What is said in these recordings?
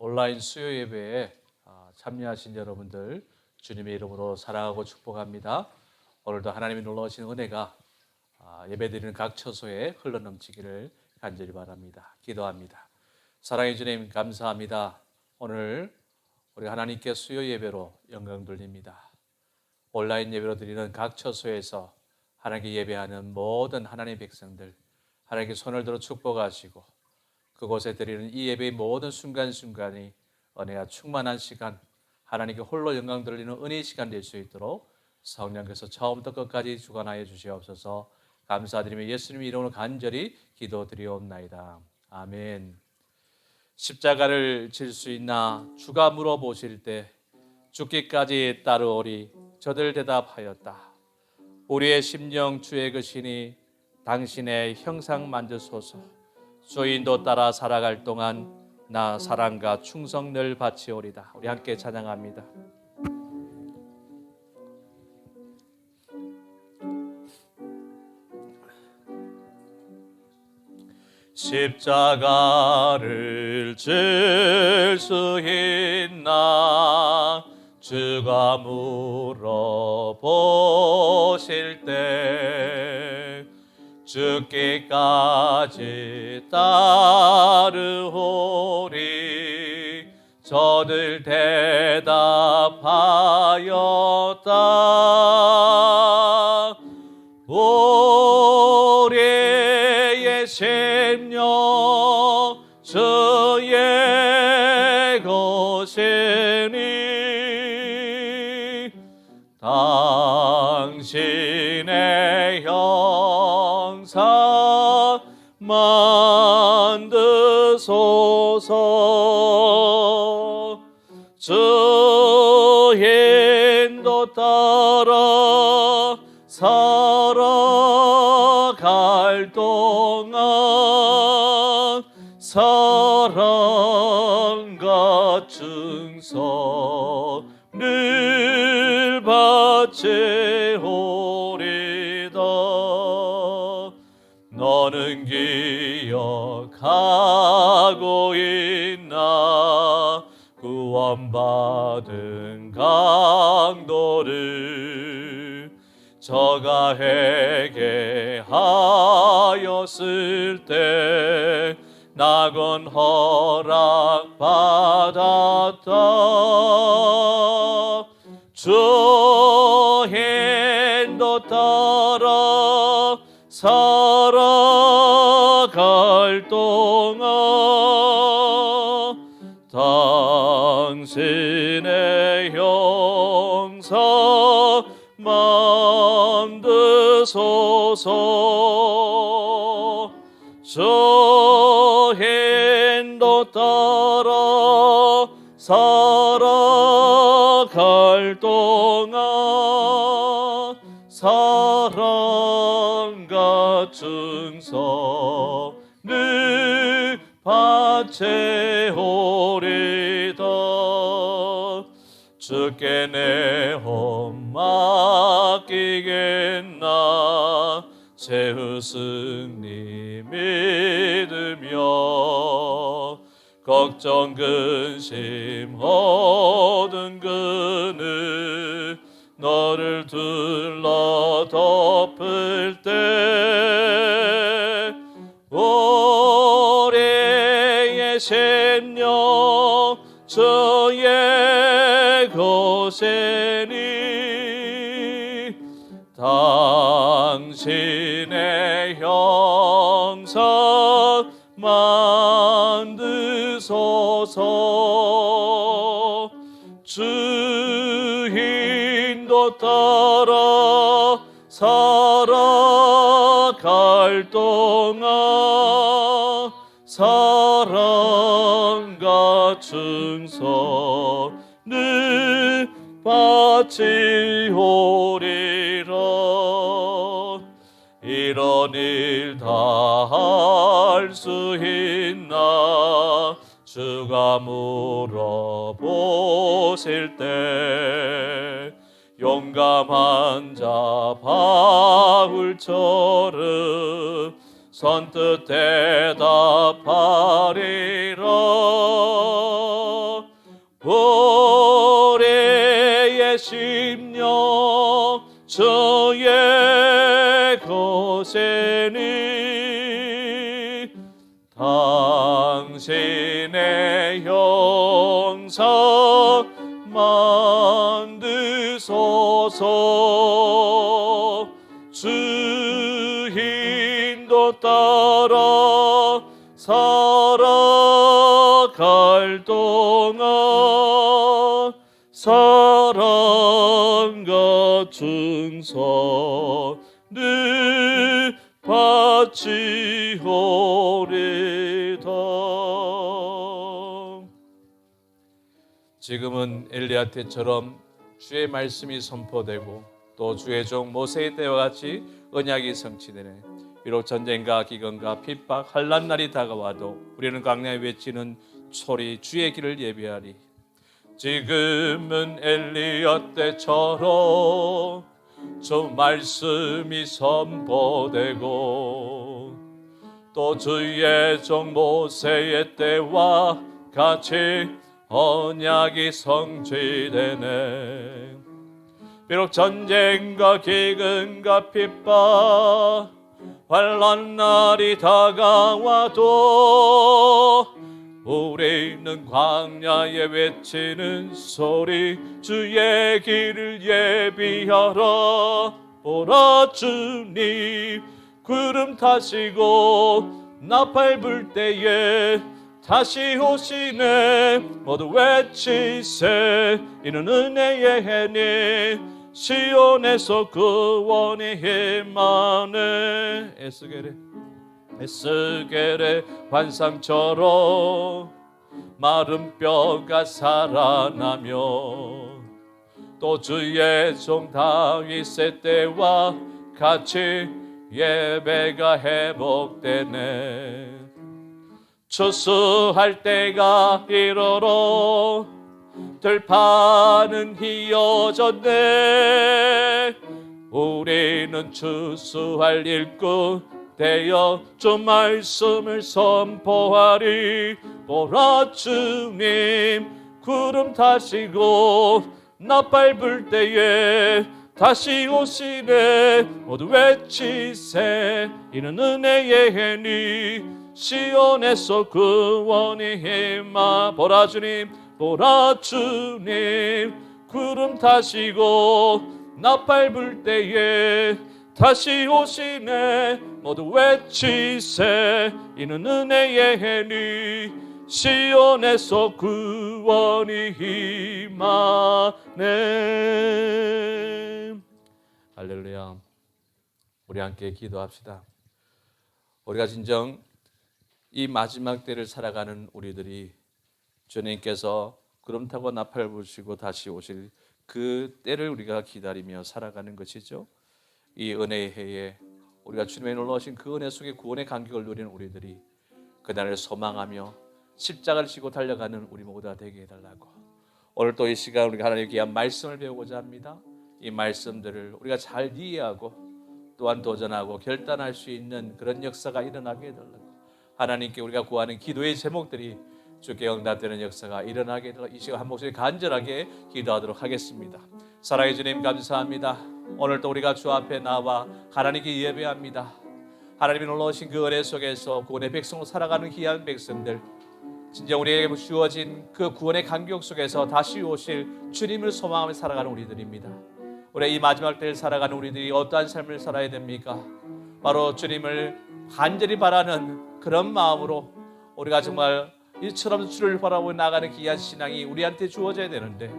온라인 수요 예배에 참여하신 여러분들 주님의 이름으로 사랑하고 축복합니다. 오늘도 하나님이 놀라우신 은혜가 예배드리는 각 처소에 흘러넘치기를 간절히 바랍니다. 기도합니다. 사랑의 주님 감사합니다. 오늘 우리 하나님께 수요 예배로 영광 돌립니다. 온라인 예배로 드리는 각 처소에서 하나님께 예배하는 모든 하나님의 백성들 하나님께 손을 들어 축복하시고 그곳에 드리는 이 예배의 모든 순간순간이 은혜가 충만한 시간, 하나님께 홀로 영광 돌리는 은혜의 시간 될 수 있도록 성령께서 처음부터 끝까지 주관하여 주시옵소서. 감사드리며 예수님의 이름으로 간절히 기도드리옵나이다. 아멘. 십자가를 질 수 있나 주가 물어보실 때 죽기까지 따르오리 저들 대답하였다. 우리의 심령 주의 것이니 당신의 형상 만드소서. 주인도 따라 살아갈 동안 나 사랑과 충성 늘 바치오리다. 우리 함께 찬양합니다. 십자가를 질 수 있나 주가 물어보실 때 죽기까지 따르오리 저들 대답하였다. 우리의 심령 주의 것이니 당신의 형상 만드소서. 주인도 따라 살아갈 동안 사랑과 충성을 바치오리다. 너는 기억하고 있나 구원받은 강도를 저가 회개하였을 때 낙원 허락받았다. 주인도 따라 살아갈 동안 당신의 형상 만드소서. 주인도 따라 살아갈 동안 사랑과 충성을 바치오리다. 주께 내 혼 맡기겠나 최후 승리 믿으며 걱정 근심 모든 그늘 너를 둘러 덮을 때 우리의 심령 주의 것이니 당신의 형상 만드소서. 주인도 따라 살아갈 동안 사랑과 충성을 바치오리라. 이런 일 다 할 수 있나 주가 물어보실 때 용감한 자 바울처럼 선뜻 대답하리라. 오래의 심령 저의 것에는 당신의 형상 만드소서. 주 인도 따라 살아갈 동안 사랑과 충성을 바치오리다. 지금은 엘리야 때처럼 주의 말씀이 선포되고 또 주의 종 모세의 때와 같이 언약이 성취되네. 비록 전쟁과 기근과 핍박, 환난 날이 다가와도 우리는 광야에 외치는 소리 주의 길을 예비하리. 지금은 엘리야 때처럼 주 말씀이 선포되고 또 주의 종 모세의 때와 같이 언약이 성취되네. 비록 전쟁과 기근과 핍박, 환난 날이 다가와도 우리는 광야에 외치는 소리 주의 길을 예비하라. 보라 주님 구름 타시고 나팔 불 때에 다시 오시네. 모두 외치세. 이는 은혜의 해니 시온에서 구원의 힘만에. 에스겔의 환상처럼 마른 뼈가 살아나며 또 주의 종 다윗의 때와 같이 예배가 회복되네. 추수할 때가 이르러 들판은 휘어졌네. 우리는 추수할 일꾼 되어 주 말씀을 선포하리. 보라 주님 구름 타시고 나팔 불 때에 다시 오시네. 모두 외치세. 이는 은혜의 해니 시온에서 구원의 힘아. 보라 주님 보라 주님 구름 타시고 나팔 불 때에 다시 오시네. 모두 외치세. 이는 은혜의 해니 시온에서 구원이 임하네. 할렐루야. 우리 함께 기도합시다. 우리가 진정 이 마지막 때를 살아가는 우리들이 주님께서 구름 타고 나팔 부시고 다시 오실 그 때를 우리가 기다리며 살아가는 것이죠. 이 은혜의 해에 우리가 주님의 놀라우신 그 은혜 속에 구원의 감격을 누리는 우리들이 그날을 소망하며 십자가를 지고 달려가는 우리 모두가 되게 해달라고, 오늘 또 이 시간 우리가 하나님의 귀한 말씀을 배우고자 합니다. 이 말씀들을 우리가 잘 이해하고 또한 도전하고 결단할 수 있는 그런 역사가 일어나게 해달라고, 하나님께 우리가 구하는 기도의 제목들이 주께 응답되는 역사가 일어나게 해달라고 이 시간 한 목소리 간절하게 기도하도록 하겠습니다. 사랑해 주님 감사합니다. 오늘 또 우리가 주 앞에 나와 하나님께 예배합니다. 하나님이 놀라우신 그 은혜 속에서 구원의 백성으로 살아가는 귀한 백성들, 진짜 우리에게 주어진 그 구원의 간격 속에서 다시 오실 주님을 소망하며 살아가는 우리들입니다. 우리 이 마지막 때를 살아가는 우리들이 어떠한 삶을 살아야 됩니까? 바로 주님을 간절히 바라는 그런 마음으로 우리가 정말 이처럼 주를 바라보고 나가는 귀한 신앙이 우리한테 주어져야 되는데,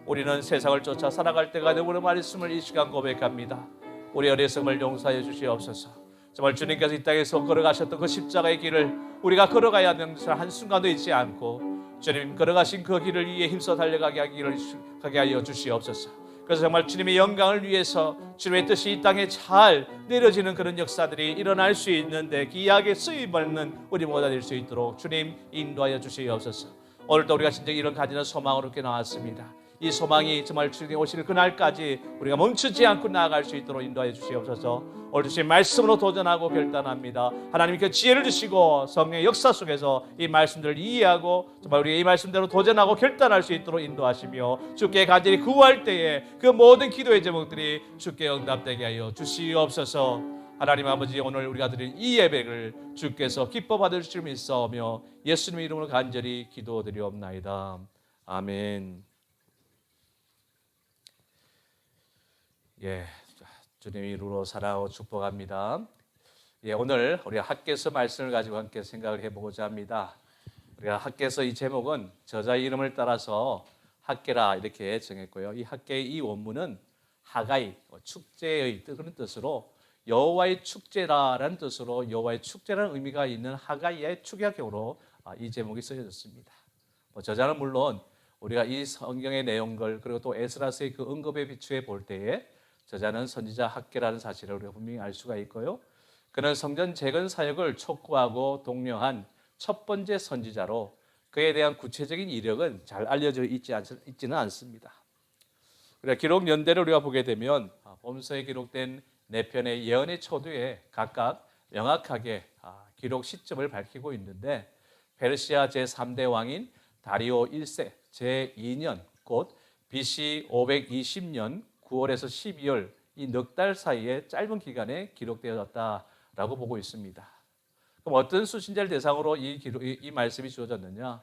우리는 세상을 쫓아 살아갈 때가 되고 말씀을 이 시간 고백합니다. 우리 어리석음을 용서해 주시옵소서. 정말 주님께서 이 땅에서 걸어가셨던 그 십자가의 길을 우리가 걸어가야 하는 것을 한순간도 잊지 않고 주님 걸어가신 그 길을 위해 힘써 달려가게 하여 주시옵소서. 그래서 정말 주님의 영광을 위해서 주님의 뜻이 이 땅에 잘 내려지는 그런 역사들이 일어날 수 있는데 귀하게 쓰임받는 우리 모두가 될 수 있도록 주님 인도하여 주시옵소서. 오늘도 우리가 진짜 이런 가지는 소망으로 이렇게 나왔습니다. 이 소망이 정말 주님 오시는 그날까지 우리가 멈추지 않고 나아갈 수 있도록 인도하여 주시옵소서. 오늘 주신 말씀으로 도전하고 결단합니다. 하나님 그 지혜를 주시고 성령의 역사 속에서 이 말씀들을 이해하고 정말 우리가 이 말씀대로 도전하고 결단할 수 있도록 인도하시며 주께 간절히 구할 때에 그 모든 기도의 제목들이 주께 응답되게 하여 주시옵소서. 하나님 아버지, 오늘 우리가 드린 이 예배를 주께서 기뻐 받으실 줄 믿사오며 예수님의 이름으로 간절히 기도드리옵나이다. 아멘. 예, 주님의 이름으로 사랑하고 축복합니다. 예, 오늘 우리가 학개서 말씀을 가지고 함께 생각을 해보고자 합니다. 우리가 학개서 이 제목은 저자의 이름을 따라서 학개라 이렇게 정했고요. 이 학개의 이 원문은 하가이, 축제의 그런 뜻으로 여호와의 축제라는 뜻으로 여호와의 축제라는 의미가 있는 하가이의 축약형으로 이 제목이 쓰여졌습니다. 저자는 물론 우리가 이 성경의 내용들 그리고 또 에스라서의 그 언급에 비추어 볼 때에 저자는 선지자 학개라는 사실을 우리가 분명히 알 수가 있고요. 그는 성전 재건 사역을 촉구하고 독려한 첫 번째 선지자로 그에 대한 구체적인 이력은 잘 알려져 있지는 않습니다. 그래 기록 연대를 우리가 보게 되면 본서에 기록된 네 편의 예언의 초두에 각각 명확하게 기록 시점을 밝히고 있는데 페르시아 제3대 왕인 다리오 1세 제2년 곧 BC 520년 9월에서 12월 이 넉 달 사이에 짧은 기간에 기록되어졌다라고 보고 있습니다. 그럼 어떤 수신자를 대상으로 이 말씀이 주어졌느냐?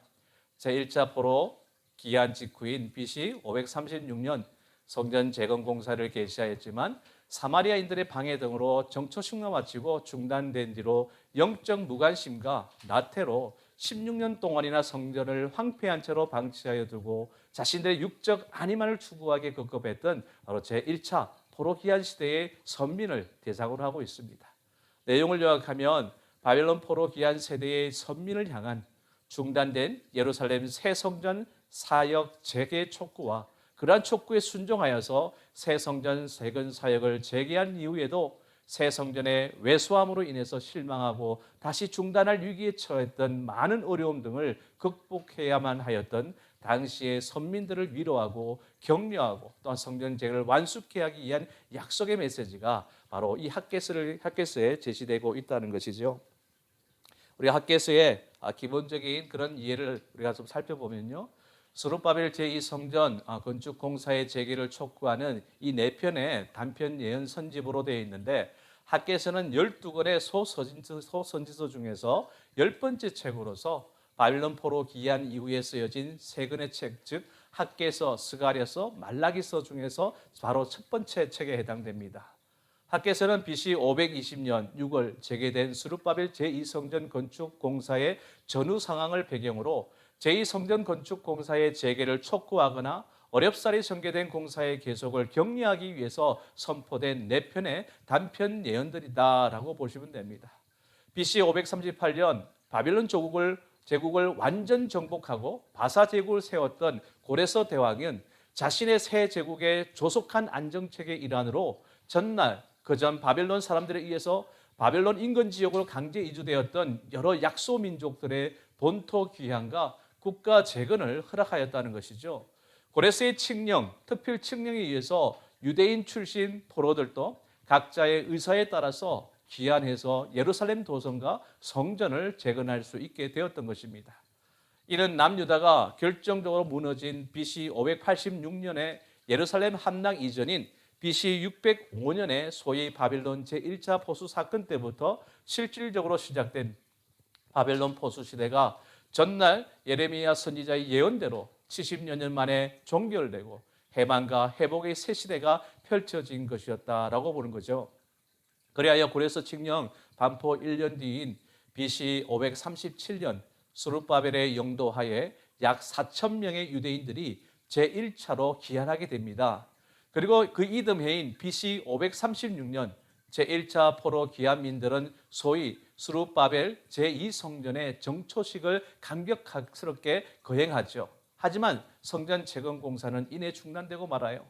제1차 포로 기한 직후인 BC 536년 성전 재건 공사를 개시하였지만 사마리아인들의 방해 등으로 정초 식로 마치고 중단된 뒤로 영적 무관심과 나태로 16년 동안이나 성전을 황폐한 채로 방치하여 두고 자신들의 육적 안위만을 추구하게 급급했던 바로 제1차 포로기한 시대의 선민을 대상으로 하고 있습니다. 내용을 요약하면 바벨론 포로기한 세대의 선민을 향한 중단된 예루살렘 새 성전 사역 재개 촉구와 그러한 촉구에 순종하여서 새 성전 재건 사역을 재개한 이후에도 새 성전의 왜소함으로 인해서 실망하고 다시 중단할 위기에 처했던 많은 어려움 등을 극복해야만 하였던 당시의 선민들을 위로하고 격려하고 또한 성전 재건을 완숙케 하기 위한 약속의 메시지가 바로 이 학개서에 제시되고 있다는 것이죠. 우리 학개서의 기본적인 그런 이해를 우리가 좀 살펴보면요. 스룹바벨 제2성전 건축 공사의 재개를 촉구하는 이 네 편의 단편 예언 선집으로 되어 있는데 학개서는 12권의 소선지서 중에서 10번째 책으로서 바빌론 포로 기한 이후에 쓰여진 세 권의 책, 즉 학개서, 스가랴서, 말라기서 중에서 바로 첫 번째 책에 해당됩니다. 학개서는 BC 520년 6월 재개된 스룹바벨 제2성전 건축 공사의 전후 상황을 배경으로 제2성전 건축 공사의 재개를 촉구하거나 어렵사리 전개된 공사의 계속을 격려하기 위해서 선포된 네 편의 단편 예언들이다라고 보시면 됩니다. BC 538년 바빌론 제국을 완전 정복하고 바사 제국을 세웠던 고레서 대왕은 자신의 새 제국의 조속한 안정책의 일환으로 전날 그전 바벨론 사람들에 의해서 바벨론 인근 지역으로 강제 이주되었던 여러 약소 민족들의 본토 귀환과 국가 재건을 허락하였다는 것이죠. 고레스의 칙령, 특필 칙령에 의해서 유대인 출신 포로들도 각자의 의사에 따라서 귀환해서 예루살렘 도성과 성전을 재건할 수 있게 되었던 것입니다. 이는 남유다가 결정적으로 무너진 BC 586년에 예루살렘 함락 이전인 BC 605년에 소위 바빌론 제1차 포수 사건 때부터 실질적으로 시작된 바벨론 포수 시대가 전날 예레미야 선지자의 예언대로 70여 년 만에 종결되고 해방과 회복의 새 시대가 펼쳐진 것이었다라고 보는 거죠. 그리하여 고레서 칙령 반포 1년 뒤인 BC 537년 스룹바벨의 영도하에 약 4천 명의 유대인들이 제1차로 귀환하게 됩니다. 그리고 그 이듬해인 BC 536년 제1차 포로 귀환민들은 소위 스룹바벨 제2성전의 정초식을 감격스럽게 거행하죠. 하지만 성전 재건 공사는 이내 중단되고 말아요.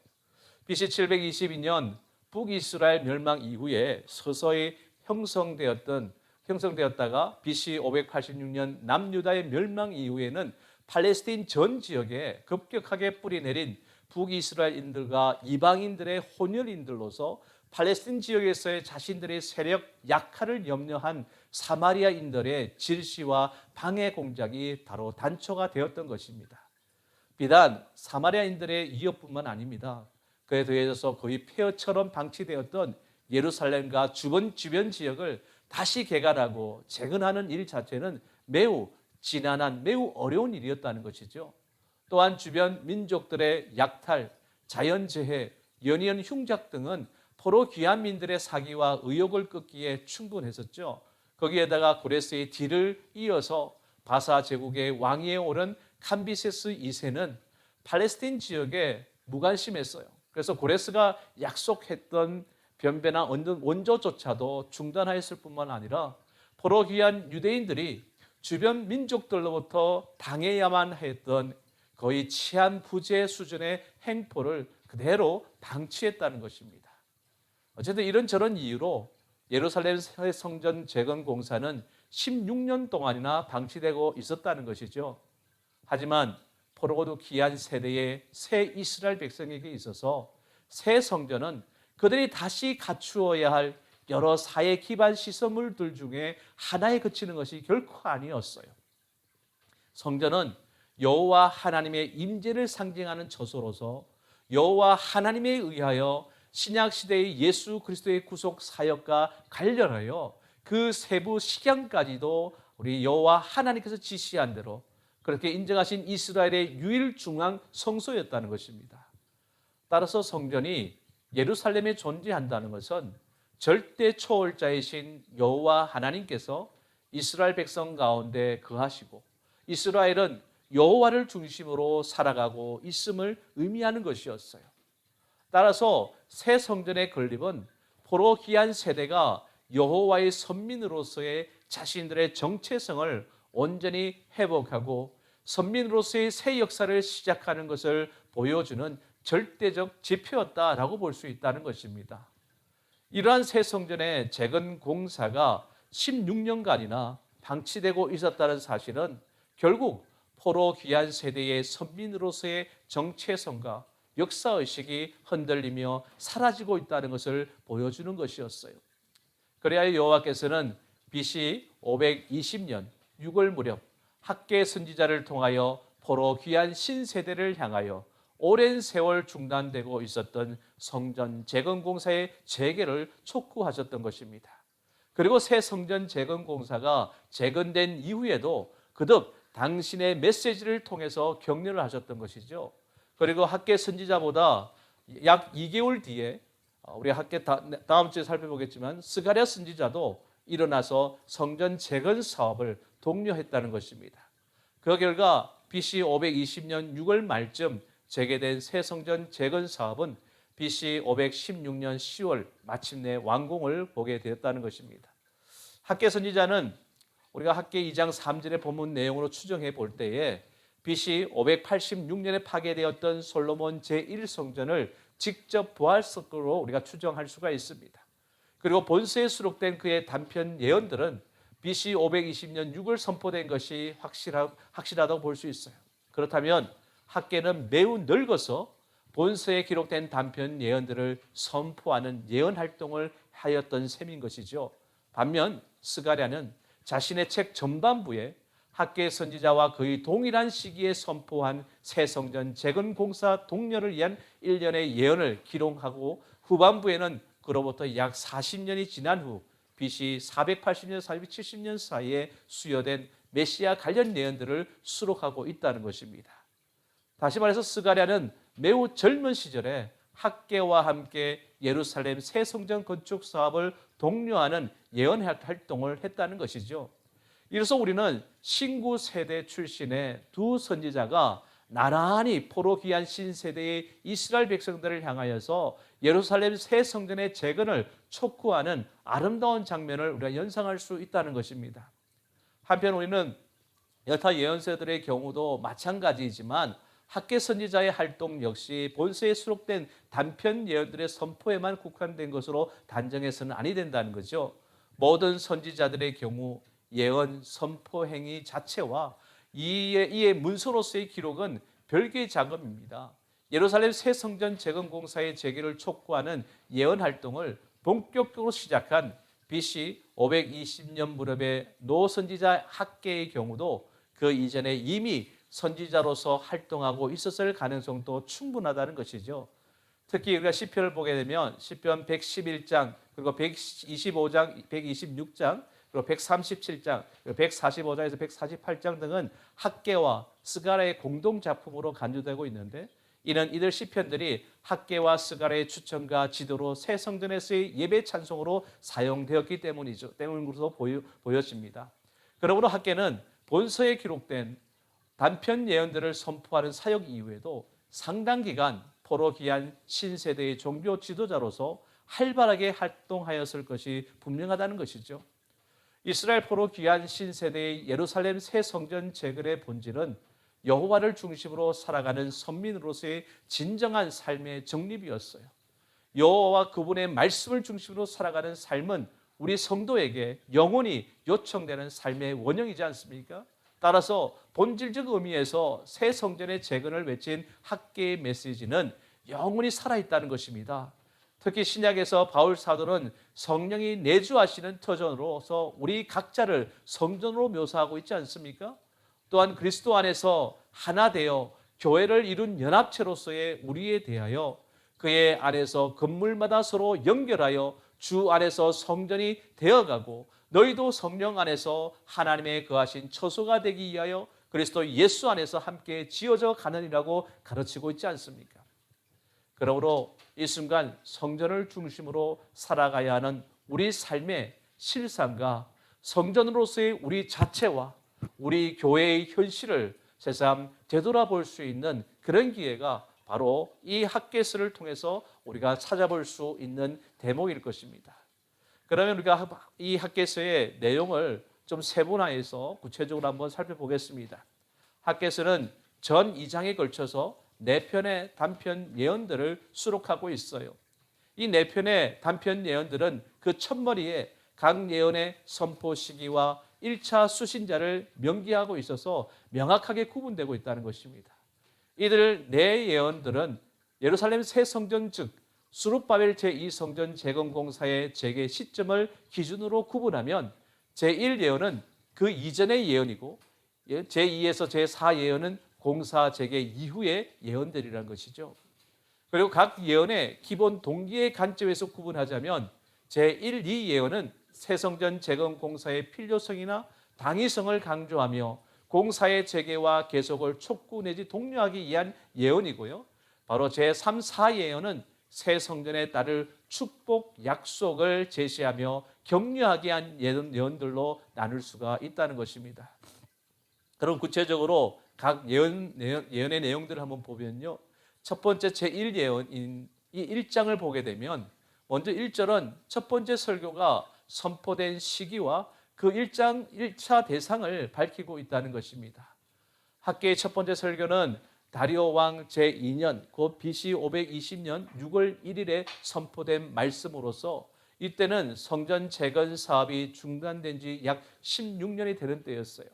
BC 722년 북이스라엘 멸망 이후에 서서히 형성되었다가 BC 586년 남유다의 멸망 이후에는 팔레스틴 전 지역에 급격하게 뿌리내린 북이스라엘인들과 이방인들의 혼혈인들로서 팔레스틴 지역에서의 자신들의 세력 약화를 염려한 사마리아인들의 질시와 방해 공작이 바로 단초가 되었던 것입니다. 비단 사마리아인들의 위협뿐만 아닙니다. 그에 더해져서 거의 폐허처럼 방치되었던 예루살렘과 주변 지역을 다시 개간하고 재건하는 일 자체는 매우 지난한 매우 어려운 일이었다는 것이죠. 또한 주변 민족들의 약탈, 자연재해, 연이은 흉작 등은 포로 귀환민들의 사기와 의욕을 끄기에 충분했었죠. 거기에다가 고레스의 뒤를 이어서 바사 제국의 왕위에 오른 캄비세스 2세는 팔레스틴 지역에 무관심했어요. 그래서 고레스가 약속했던 변배나 원조조차도 중단하였을 뿐만 아니라 포로 귀환 유대인들이 주변 민족들로부터 당해야만 했던 거의 치안 부재 수준의 행포를 그대로 방치했다는 것입니다. 어쨌든 이런저런 이유로 예루살렘 성전 재건 공사는 16년 동안이나 방치되고 있었다는 것이죠. 하지만 포로고 귀한 세대의 새 이스라엘 백성에게 있어서 새 성전은 그들이 다시 갖추어야 할 여러 사회 기반 시설물들 중에 하나에 그치는 것이 결코 아니었어요. 성전은 여호와 하나님의 임재를 상징하는 처소로서 여호와 하나님에 의하여 신약 시대의 예수 그리스도의 구속 사역과 관련하여 그 세부 식양까지도 우리 여호와 하나님께서 지시한 대로 그렇게 인정하신 이스라엘의 유일 중앙 성소였다는 것입니다. 따라서 성전이 예루살렘에 존재한다는 것은 절대 초월자이신 여호와 하나님께서 이스라엘 백성 가운데 거하시고 이스라엘은 여호와를 중심으로 살아가고 있음을 의미하는 것이었어요. 따라서 새 성전의 건립은 포로 귀한 세대가 여호와의 선민으로서의 자신들의 정체성을 온전히 회복하고 선민으로서의 새 역사를 시작하는 것을 보여주는 절대적 지표였다라고 볼 수 있다는 것입니다. 이러한 새 성전의 재건 공사가 16년간이나 방치되고 있었다는 사실은 결국 포로 귀한 세대의 선민으로서의 정체성과 역사의식이 흔들리며 사라지고 있다는 것을 보여주는 것이었어요. 그래야 여호와께서는 BC 520년 6월 무렵 학계 선지자를 통하여 포로 귀한 신세대를 향하여 오랜 세월 중단되고 있었던 성전 재건 공사의 재개를 촉구하셨던 것입니다. 그리고 새 성전 재건 공사가 재건된 이후에도 거듭 당신의 메시지를 통해서 격려를 하셨던 것이죠. 그리고 학계 선지자보다 약 2개월 뒤에 우리 학계 다음 주에 살펴보겠지만 스가랴 선지자도 일어나서 성전 재건 사업을 독려했다는 것입니다. 그 결과 BC 520년 6월 말쯤 재개된 새 성전 재건 사업은 BC 516년 10월 마침내 완공을 보게 되었다는 것입니다. 학계 선지자는 우리가 학계 2장 3절의 본문 내용으로 추정해 볼 때에 BC 586년에 파괴되었던 솔로몬 제1성전을 직접 부활석으로 우리가 추정할 수가 있습니다. 그리고 본서에 수록된 그의 단편 예언들은 BC 520년 6월 선포된 것이 확실하다고 볼 수 있어요. 그렇다면 학계는 매우 늙어서 본서에 기록된 단편 예언들을 선포하는 예언 활동을 하였던 셈인 것이죠. 반면 스가랴는 자신의 책 전반부에 학계 선지자와 거의 동일한 시기에 선포한 새 성전 재건 공사 독려를 위한 일련의 예언을 기록하고 후반부에는 그로부터 약 40년이 지난 후 BC 480년, 470년 사이에 수여된 메시아 관련 예언들을 수록하고 있다는 것입니다. 다시 말해서 스가랴는 매우 젊은 시절에 학계와 함께 예루살렘 새 성전 건축 사업을 독려하는 예언 활동을 했다는 것이죠. 이로써 우리는 신구 세대 출신의 두 선지자가 나란히 포로 귀한 신세대의 이스라엘 백성들을 향하여서 예루살렘 새 성전의 재건을 촉구하는 아름다운 장면을 우리가 연상할 수 있다는 것입니다. 한편 우리는 여타 예언서들의 경우도 마찬가지이지만 학계 선지자의 활동 역시 본서에 수록된 단편 예언들의 선포에만 국한된 것으로 단정해서는 아니 된다는 거죠. 모든 선지자들의 경우 예언 선포 행위 자체와 이의 문서로서의 기록은 별개의 작업입니다. 예루살렘 새 성전 재건 공사의 재개를 촉구하는 예언 활동을 본격적으로 시작한 BC 520년 무렵의 노 선지자 학계의 경우도 그 이전에 이미 선지자로서 활동하고 있었을 가능성도 충분하다는 것이죠. 특히 우리가 시편을 보게 되면 시편 111장, 그리고 125장, 126장, 그리고 137장, 145장에서 148장 등은 학개와 스가랴의 공동 작품으로 간주되고 있는데, 이는 이들 시편들이 학개와 스가랴의 추천과 지도로 새 성전에서의 예배 찬송으로 사용되었기 때문으로 보여집니다. 그러므로 학개는 본서에 기록된 단편 예언들을 선포하는 사역 이후에도 상당 기간 포로 귀한 신세대의 종교 지도자로서 활발하게 활동하였을 것이 분명하다는 것이죠. 이스라엘 포로 귀한 신세대의 예루살렘 새 성전 재건의 본질은 여호와를 중심으로 살아가는 선민으로서의 진정한 삶의 정립이었어요. 여호와와 그분의 말씀을 중심으로 살아가는 삶은 우리 성도에게 영원히 요청되는 삶의 원형이지 않습니까? 따라서 본질적 의미에서 새 성전의 재건을 외친 학개의 메시지는 영원히 살아있다는 것입니다. 특히 신약에서 바울 사도는 성령이 내주하시는 터전으로서 우리 각자를 성전으로 묘사하고 있지 않습니까? 또한 그리스도 안에서 하나 되어 교회를 이룬 연합체로서의 우리에 대하여 그의 안에서 건물마다 서로 연결하여 주 안에서 성전이 되어가고 너희도 성령 안에서 하나님의 거하신 처소가 되기 위하여 그리스도 예수 안에서 함께 지어져 가느니라고 가르치고 있지 않습니까? 그러므로 이 순간 성전을 중심으로 살아가야 하는 우리 삶의 실상과 성전으로서의 우리 자체와 우리 교회의 현실을 새삼 되돌아볼 수 있는 그런 기회가 바로 이 학개서를 통해서 우리가 찾아볼 수 있는 대목일 것입니다. 그러면 우리가 이 학개서의 내용을 좀 세분화해서 구체적으로 한번 살펴보겠습니다. 학개서는 전 2장에 걸쳐서 4편의 단편 예언들을 수록하고 있어요. 이 4편의 단편 예언들은 그 첫머리에 각 예언의 선포 시기와 1차 수신자를 명기하고 있어서 명확하게 구분되고 있다는 것입니다. 이들 4 예언들은 예루살렘 새 성전 즉 스룹바벨 제2성전 재건 공사의 재개 시점을 기준으로 구분하면 제1 예언은 그 이전의 예언이고 제2에서 제4 예언은 공사 재개 이후의 예언들이라는 것이죠. 그리고 각 예언의 기본 동기의 관점에서 구분하자면 제1, 2 예언은 새 성전 재건 공사의 필요성이나 당위성을 강조하며 공사의 재개와 계속을 촉구 내지 독려하기 위한 예언이고요. 바로 제3, 4 예언은 새 성전에 따를 축복 약속을 제시하며 격려하게 한 예언들로 나눌 수가 있다는 것입니다. 그럼 구체적으로 각 예언의 내용들을 한번 보면요. 첫 번째 제1 예언인 이 1장을 보게 되면 먼저 1절은 첫 번째 설교가 선포된 시기와 그 1장 1차 대상을 밝히고 있다는 것입니다. 학개의 첫 번째 설교는 다리오 왕 제2년 곧 BC 520년 6월 1일에 선포된 말씀으로서 이때는 성전 재건 사업이 중단된 지 약 16년이 되는 때였어요.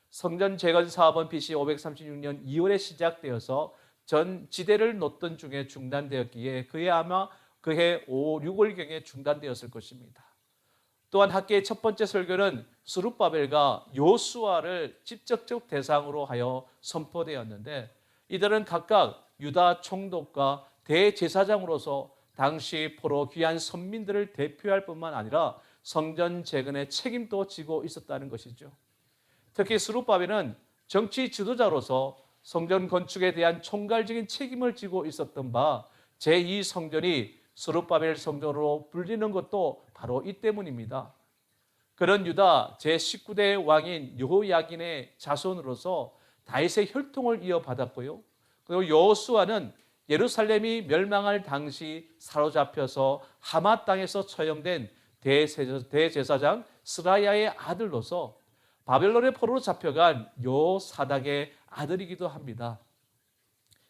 성전 재건 사업은 BC 536년 2월에 시작되어서 전 지대를 놓던 중에 중단되었기에 그해 아마 그해 5, 6월경에 중단되었을 것입니다. 또한 학개의 첫 번째 설교는 스룹바벨과 요수아를 직접적 대상으로 하여 선포되었는데 이들은 각각 유다 총독과 대제사장으로서 당시 포로 귀한 선민들을 대표할 뿐만 아니라 성전 재건의 책임도 지고 있었다는 것이죠. 특히 스룹바벨은 정치 지도자로서 성전 건축에 대한 총괄적인 책임을 지고 있었던 바 제2성전이 스룹바벨 성전으로 불리는 것도 바로 이 때문입니다. 그런 유다 제19대 왕인 여호야긴의 자손으로서 다윗의 혈통을 이어받았고요. 그리고 여호수아는 예루살렘이 멸망할 당시 사로잡혀서 하마 땅에서 처형된 대제사장 스라야의 아들로서 바벨론의 포로로 잡혀간 요사닥의 아들이기도 합니다.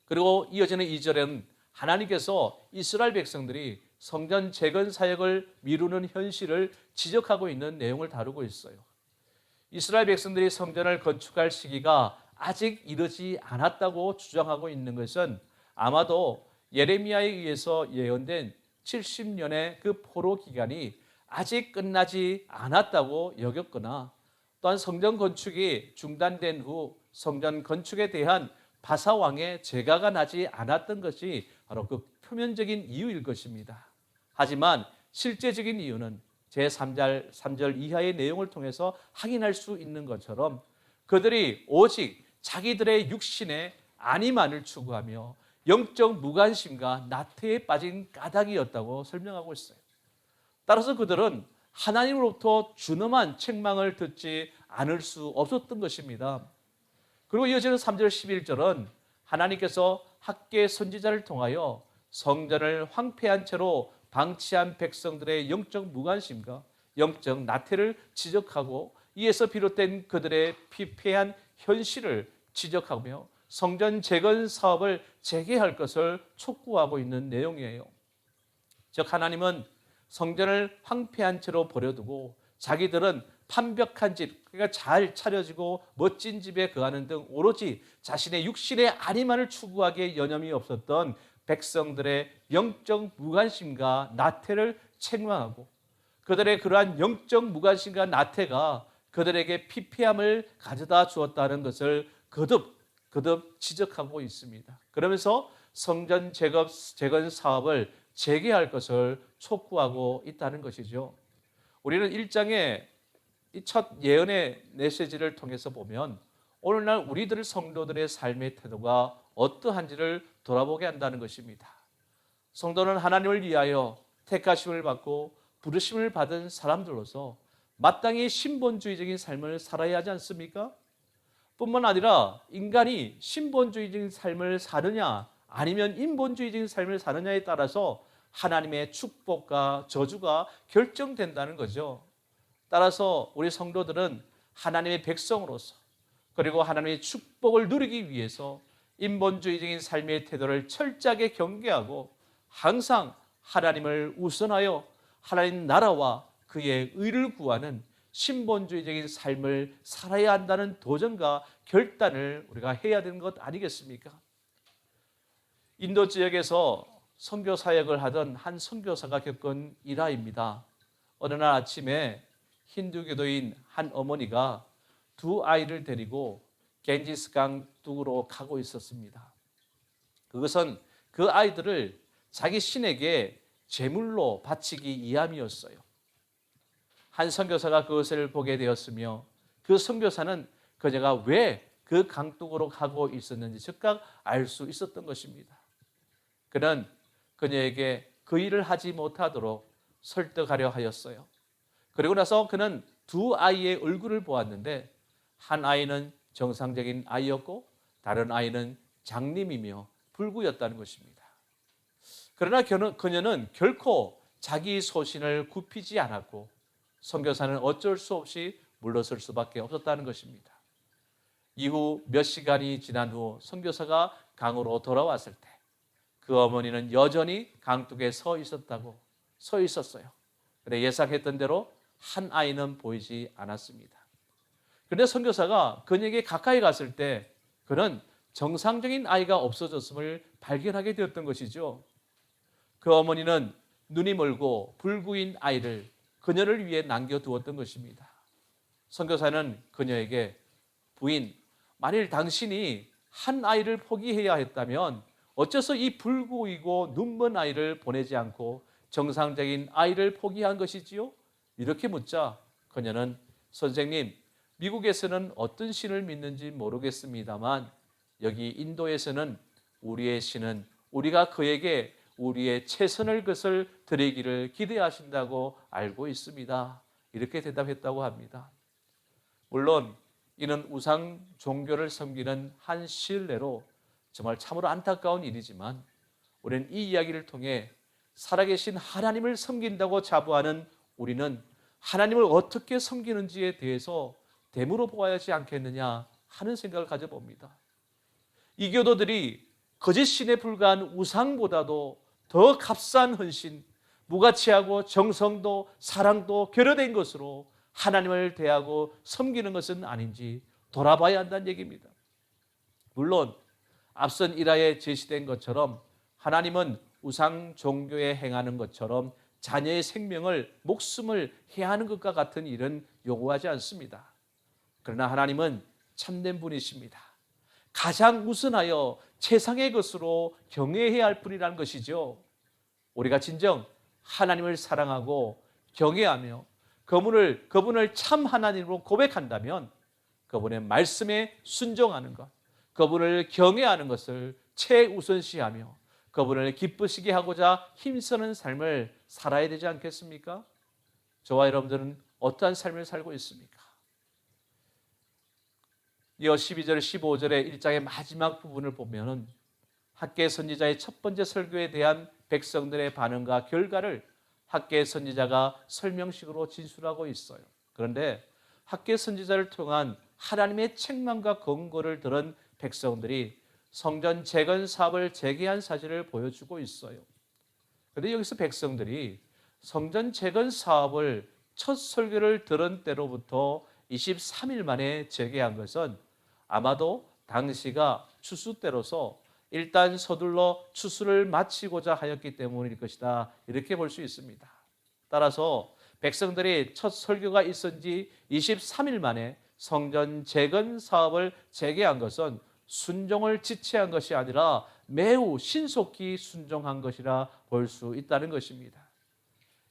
그리고 이어지는 2절에는 하나님께서 이스라엘 백성들이 성전 재건 사역을 미루는 현실을 지적하고 있는 내용을 다루고 있어요. 이스라엘 백성들이 성전을 건축할 시기가 아직 이르지 않았다고 주장하고 있는 것은 아마도 예레미야에 의해서 예언된 70년의 그 포로 기간이 아직 끝나지 않았다고 여겼거나, 또한 성전 건축이 중단된 후 성전 건축에 대한 바사왕의 재가가 나지 않았던 것이 바로 그 표면적인 이유일 것입니다. 하지만 실제적인 이유는 제3절 이하의 내용을 통해서 확인할 수 있는 것처럼 그들이 오직 자기들의 육신의 안위만을 추구하며 영적 무관심과 나태에 빠진 까닭이었다고 설명하고 있어요. 따라서 그들은 하나님으로부터 준엄한 책망을 듣지 않을 수 없었던 것입니다. 그리고 이어지는 3절 11절은 하나님께서 학개 선지자를 통하여 성전을 황폐한 채로 방치한 백성들의 영적 무관심과 영적 나태를 지적하고, 이에서 비롯된 그들의 피폐한 현실을 지적하며 성전 재건 사업을 재개할 것을 촉구하고 있는 내용이에요. 즉 하나님은 성전을 황폐한 채로 버려두고 자기들은 판벽한 집, 그러니까 잘 차려지고 멋진 집에 거하는 등 오로지 자신의 육신의 안위만을 추구하기에 여념이 없었던 백성들의 영적 무관심과 나태를 책망하고, 그들의 그러한 영적 무관심과 나태가 그들에게 피폐함을 가져다 주었다는 것을 거듭 지적하고 있습니다. 그러면서 성전 재건 사업을 재개할 것을 촉구하고 있다는 것이죠. 우리는 1장의 이 첫 예언의 메시지를 통해서 보면 오늘날 우리들 성도들의 삶의 태도가 어떠한지를 돌아보게 한다는 것입니다. 성도는 하나님을 위하여 택하심을 받고 부르심을 받은 사람들로서 마땅히 신본주의적인 삶을 살아야 하지 않습니까? 뿐만 아니라 인간이 신본주의적인 삶을 사느냐 아니면 인본주의적인 삶을 사느냐에 따라서 하나님의 축복과 저주가 결정된다는 거죠. 따라서 우리 성도들은 하나님의 백성으로서, 그리고 하나님의 축복을 누리기 위해서 인본주의적인 삶의 태도를 철저하게 경계하고 항상 하나님을 우선하여 하나님 나라와 그의 의를 구하는 신본주의적인 삶을 살아야 한다는 도전과 결단을 우리가 해야 되는 것 아니겠습니까? 인도 지역에서 선교 사역을 하던 한 선교사가 겪은 일화입니다. 어느 날 아침에 힌두교도인 한 어머니가 두 아이를 데리고 겐지스강 둑으로 가고 있었습니다. 그것은 그 아이들을 자기 신에게 제물로 바치기 위함이었어요. 한 선교사가 그것을 보게 되었으며 그 선교사는 그녀가 왜 그 강둑으로 가고 있었는지 즉각 알 수 있었던 것입니다. 그는 그녀에게 그 일을 하지 못하도록 설득하려 하였어요. 그리고 나서 그는 두 아이의 얼굴을 보았는데 한 아이는 정상적인 아이였고 다른 아이는 장님이며 불구였다는 것입니다. 그러나 그녀는 결코 자기 소신을 굽히지 않았고 선교사는 어쩔 수 없이 물러설 수밖에 없었다는 것입니다. 이후 몇 시간이 지난 후 선교사가 강으로 돌아왔을 때 그 어머니는 여전히 강둑에 서 있었어요. 그런데 예상했던 대로 한 아이는 보이지 않았습니다. 그런데 선교사가 그녀에게 가까이 갔을 때 그는 정상적인 아이가 없어졌음을 발견하게 되었던 것이죠. 그 어머니는 눈이 멀고 불구인 아이를 그녀를 위해 남겨두었던 것입니다. 선교사는 그녀에게 부인, 만일 당신이 한 아이를 포기해야 했다면 어째서 이 불구이고 눈먼 아이를 보내지 않고 정상적인 아이를 포기한 것이지요? 이렇게 묻자 그녀는 선생님, 미국에서는 어떤 신을 믿는지 모르겠습니다만 여기 인도에서는 우리의 신은 우리가 그에게 우리의 최선을 것을 드리기를 기대하신다고 알고 있습니다. 이렇게 대답했다고 합니다. 물론 이는 우상 종교를 섬기는 한 신뢰로 정말 참으로 안타까운 일이지만 우리는 이 이야기를 통해 살아계신 하나님을 섬긴다고 자부하는 우리는 하나님을 어떻게 섬기는지에 대해서 되물어 보아야 하지 않겠느냐 하는 생각을 가져봅니다. 이 교도들이 거짓 신에 불과한 우상보다도 더 값싼 헌신, 무가치하고 정성도 사랑도 결여된 것으로 하나님을 대하고 섬기는 것은 아닌지 돌아봐야 한다는 얘기입니다. 물론 앞선 일화에 제시된 것처럼 하나님은 우상 종교에 행하는 것처럼 자녀의 생명을, 목숨을 해하는 것과 같은 일은 요구하지 않습니다. 그러나 하나님은 참된 분이십니다. 가장 우선하여 최상의 것으로 경외해야 할 분이라는 것이죠. 우리가 진정 하나님을 사랑하고 경외하며 그분을 참 하나님으로 고백한다면 그분의 말씀에 순종하는 것, 그분을 경외하는 것을 최우선시하며 그분을 기쁘시게 하고자 힘쓰는 삶을 살아야 되지 않겠습니까? 저와 여러분들은 어떠한 삶을 살고 있습니까? 이어 12절, 15절의 1장의 마지막 부분을 보면 학개 선지자의 첫 번째 설교에 대한 백성들의 반응과 결과를 학개 선지자가 설명식으로 진술하고 있어요. 그런데 학개 선지자를 통한 하나님의 책망과 권고를 들은 백성들이 성전 재건 사업을 재개한 사실을 보여주고 있어요. 그런데 여기서 백성들이 성전 재건 사업을 첫 설교를 들은 때로부터 23일 만에 재개한 것은 아마도 당시가 추수 때로서 일단 서둘러 추수를 마치고자 하였기 때문일 것이다, 이렇게 볼 수 있습니다. 따라서 백성들이 첫 설교가 있은 지 23일 만에 성전 재건 사업을 재개한 것은 순종을 지체한 것이 아니라 매우 신속히 순종한 것이라 볼 수 있다는 것입니다.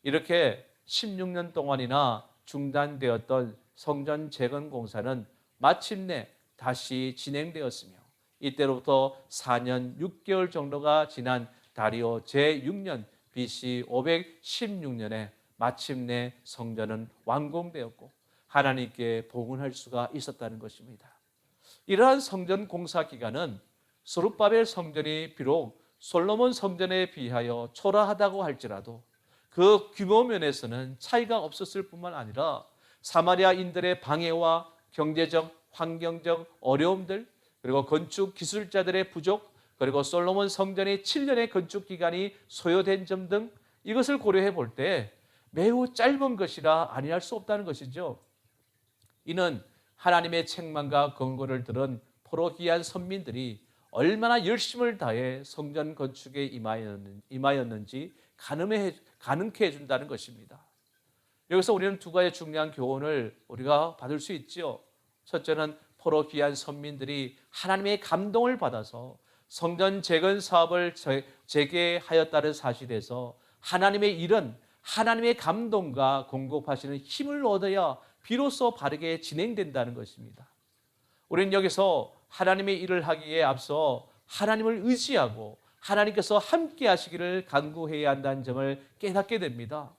이렇게 16년 동안이나 중단되었던 성전 재건 공사는 마침내 다시 진행되었으며 이때로부터 4년 6개월 정도가 지난 다리오 제6년 BC 516년에 마침내 성전은 완공되었고 하나님께 봉헌할 수가 있었다는 것입니다. 이러한 성전 공사 기간은 스룹바벨 성전이 비록 솔로몬 성전에 비하여 초라하다고 할지라도 그 규모 면에서는 차이가 없었을 뿐만 아니라 사마리아인들의 방해와 경제적, 환경적 어려움들, 그리고 건축 기술자들의 부족, 그리고 솔로몬 성전의 7년의 건축 기간이 소요된 점 등 이것을 고려해 볼 때 매우 짧은 것이라 아니할 수 없다는 것이죠. 이는 하나님의 책망과 권고를 들은 포로기한 선민들이 얼마나 열심을 다해 성전 건축에 임하였는지 가능케 해준다는 것입니다. 여기서 우리는 두 가지 중요한 교훈을 우리가 받을 수 있죠. 첫째는 포로기한 선민들이 하나님의 감동을 받아서 성전 재건 사업을 재개하였다는 사실에서 하나님의 일은 하나님의 감동과 공급하시는 힘을 얻어야 비로소 바르게 진행된다는 것입니다. 우리는 여기서 하나님의 일을 하기에 앞서 하나님을 의지하고 하나님께서 함께 하시기를 간구해야 한다는 점을 깨닫게 됩니다.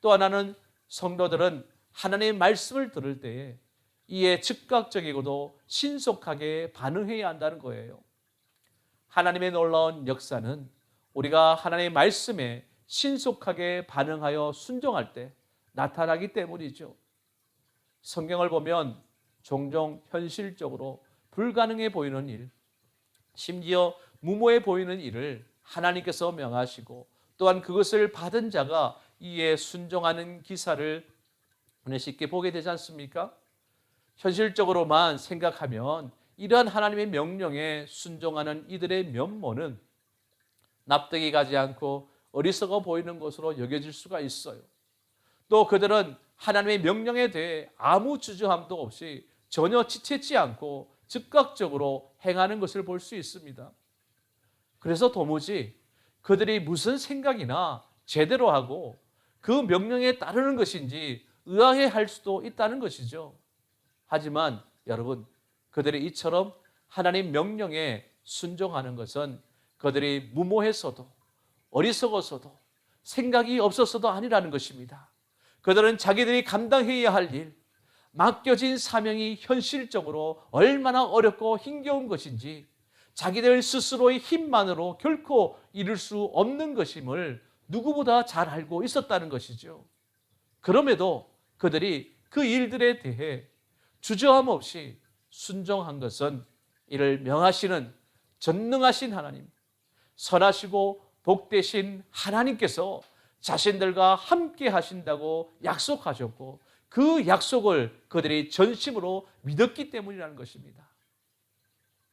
또 하나는 성도들은 하나님의 말씀을 들을 때에 이에 즉각적이고도 신속하게 반응해야 한다는 거예요. 하나님의 놀라운 역사는 우리가 하나님의 말씀에 신속하게 반응하여 순종할 때 나타나기 때문이죠. 성경을 보면 종종 현실적으로 불가능해 보이는 일, 심지어 무모해 보이는 일을 하나님께서 명하시고 또한 그것을 받은 자가 이에 순종하는 기사를 쉽게 보게 되지 않습니까? 현실적으로만 생각하면 이러한 하나님의 명령에 순종하는 이들의 면모는 납득이 가지 않고 어리석어 보이는 것으로 여겨질 수가 있어요. 또 그들은 하나님의 명령에 대해 아무 주저함도 없이 전혀 지체치 않고 즉각적으로 행하는 것을 볼 수 있습니다. 그래서 도무지 그들이 무슨 생각이나 제대로 하고 그 명령에 따르는 것인지 의아해할 수도 있다는 것이죠. 하지만 여러분, 그들이 이처럼 하나님 명령에 순종하는 것은 그들이 무모해서도 어리석어서도 생각이 없었어도 아니라는 것입니다. 그들은 자기들이 감당해야 할 일, 맡겨진 사명이 현실적으로 얼마나 어렵고 힘겨운 것인지 자기들 스스로의 힘만으로 결코 이룰 수 없는 것임을 누구보다 잘 알고 있었다는 것이죠. 그럼에도 그들이 그 일들에 대해 주저함 없이 순종한 것은 이를 명하시는 전능하신 하나님, 선하시고 복되신 하나님께서 자신들과 함께 하신다고 약속하셨고 그 약속을 그들이 전심으로 믿었기 때문이라는 것입니다.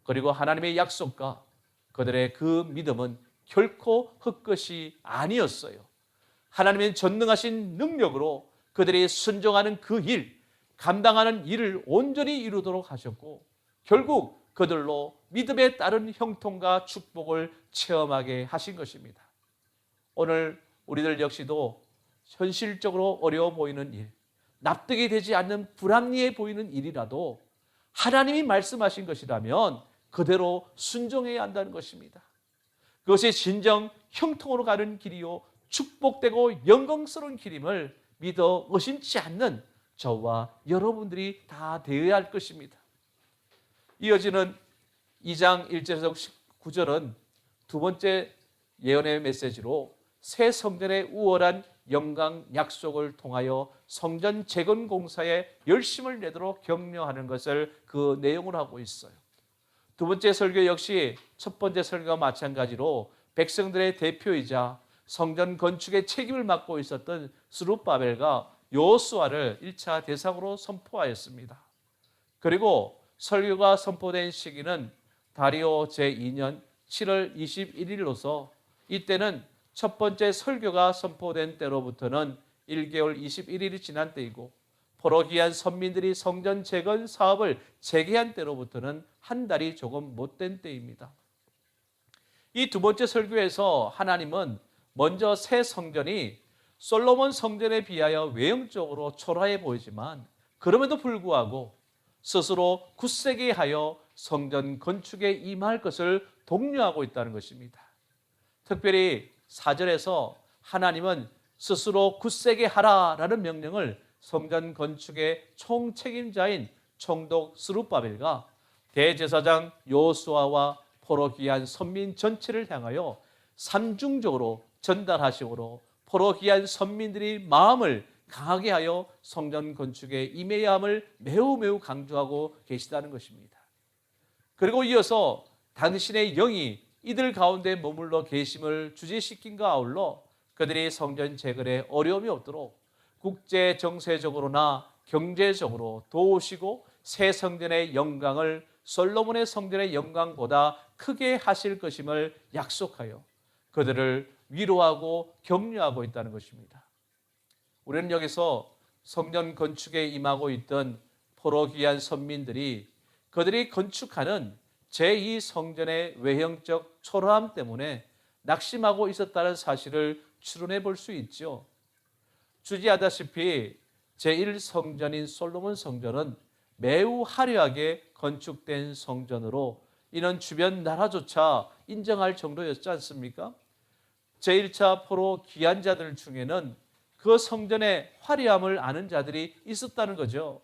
그리고 하나님의 약속과 그들의 그 믿음은 결코 헛것이 아니었어요. 하나님의 전능하신 능력으로 그들이 순종하는 그 일, 감당하는 일을 온전히 이루도록 하셨고 결국 그들로 믿음에 따른 형통과 축복을 체험하게 하신 것입니다. 오늘 우리들 역시도 현실적으로 어려워 보이는 일, 납득이 되지 않는 불합리해 보이는 일이라도 하나님이 말씀하신 것이라면 그대로 순종해야 한다는 것입니다. 그것이 진정 형통으로 가는 길이요 축복되고 영광스러운 길임을 믿어 의심치 않는 저와 여러분들이 다 되어야 할 것입니다. 이어지는 2장 1절에서 9절은 두 번째 예언의 메시지로 새 성전의 우월한 영광 약속을 통하여 성전 재건 공사에 열심을 내도록 격려하는 것을 그 내용으로 하고 있어요. 두 번째 설교 역시 첫 번째 설교와 마찬가지로 백성들의 대표이자 성전 건축의 책임을 맡고 있었던 스룹바벨과 여호수아를 1차 대상으로 선포하였습니다. 그리고 설교가 선포된 시기는 다리오 제2년 7월 21일로서 이때는 첫 번째 설교가 선포된 때로부터는 1개월 21일이 지난 때이고 포로기한 선민들이 성전 재건 사업을 재개한 때로부터는 한 달이 조금 못된 때입니다. 이 두 번째 설교에서 하나님은 먼저 새 성전이 솔로몬 성전에 비하여 외형적으로 초라해 보이지만 그럼에도 불구하고 스스로 굳세게 하여 성전 건축에 임할 것을 독려하고 있다는 것입니다. 특별히 4절에서 하나님은 스스로 굳세게 하라라는 명령을 성전 건축의 총책임자인 총독 스룹바벨과 대제사장 여호수아와 포로 귀한 선민 전체를 향하여 삼중적으로 전달하시므로 포로 귀한 선민들이 마음을 강하게 하여 성전 건축에 임해야 함을 매우 강조하고 계시다는 것입니다. 그리고 이어서 당신의 영이 이들 가운데 머물러 계심을 주지시킨과 아울러 그들이 성전 재건에 어려움이 없도록 국제 정세적으로나 경제적으로 도우시고 새 성전의 영광을 솔로몬의 성전의 영광보다 크게 하실 것임을 약속하여 그들을 위로하고 격려하고 있다는 것입니다. 우리는 여기서 성전 건축에 임하고 있던 포로 귀한 선민들이 그들이 건축하는 제2성전의 외형적 초라함 때문에 낙심하고 있었다는 사실을 추론해 볼 수 있죠. 주지하다시피 제1성전인 솔로몬 성전은 매우 화려하게 건축된 성전으로 이는 주변 나라조차 인정할 정도였지 않습니까? 제1차 포로 귀한 자들 중에는 그 성전의 화려함을 아는 자들이 있었다는 거죠.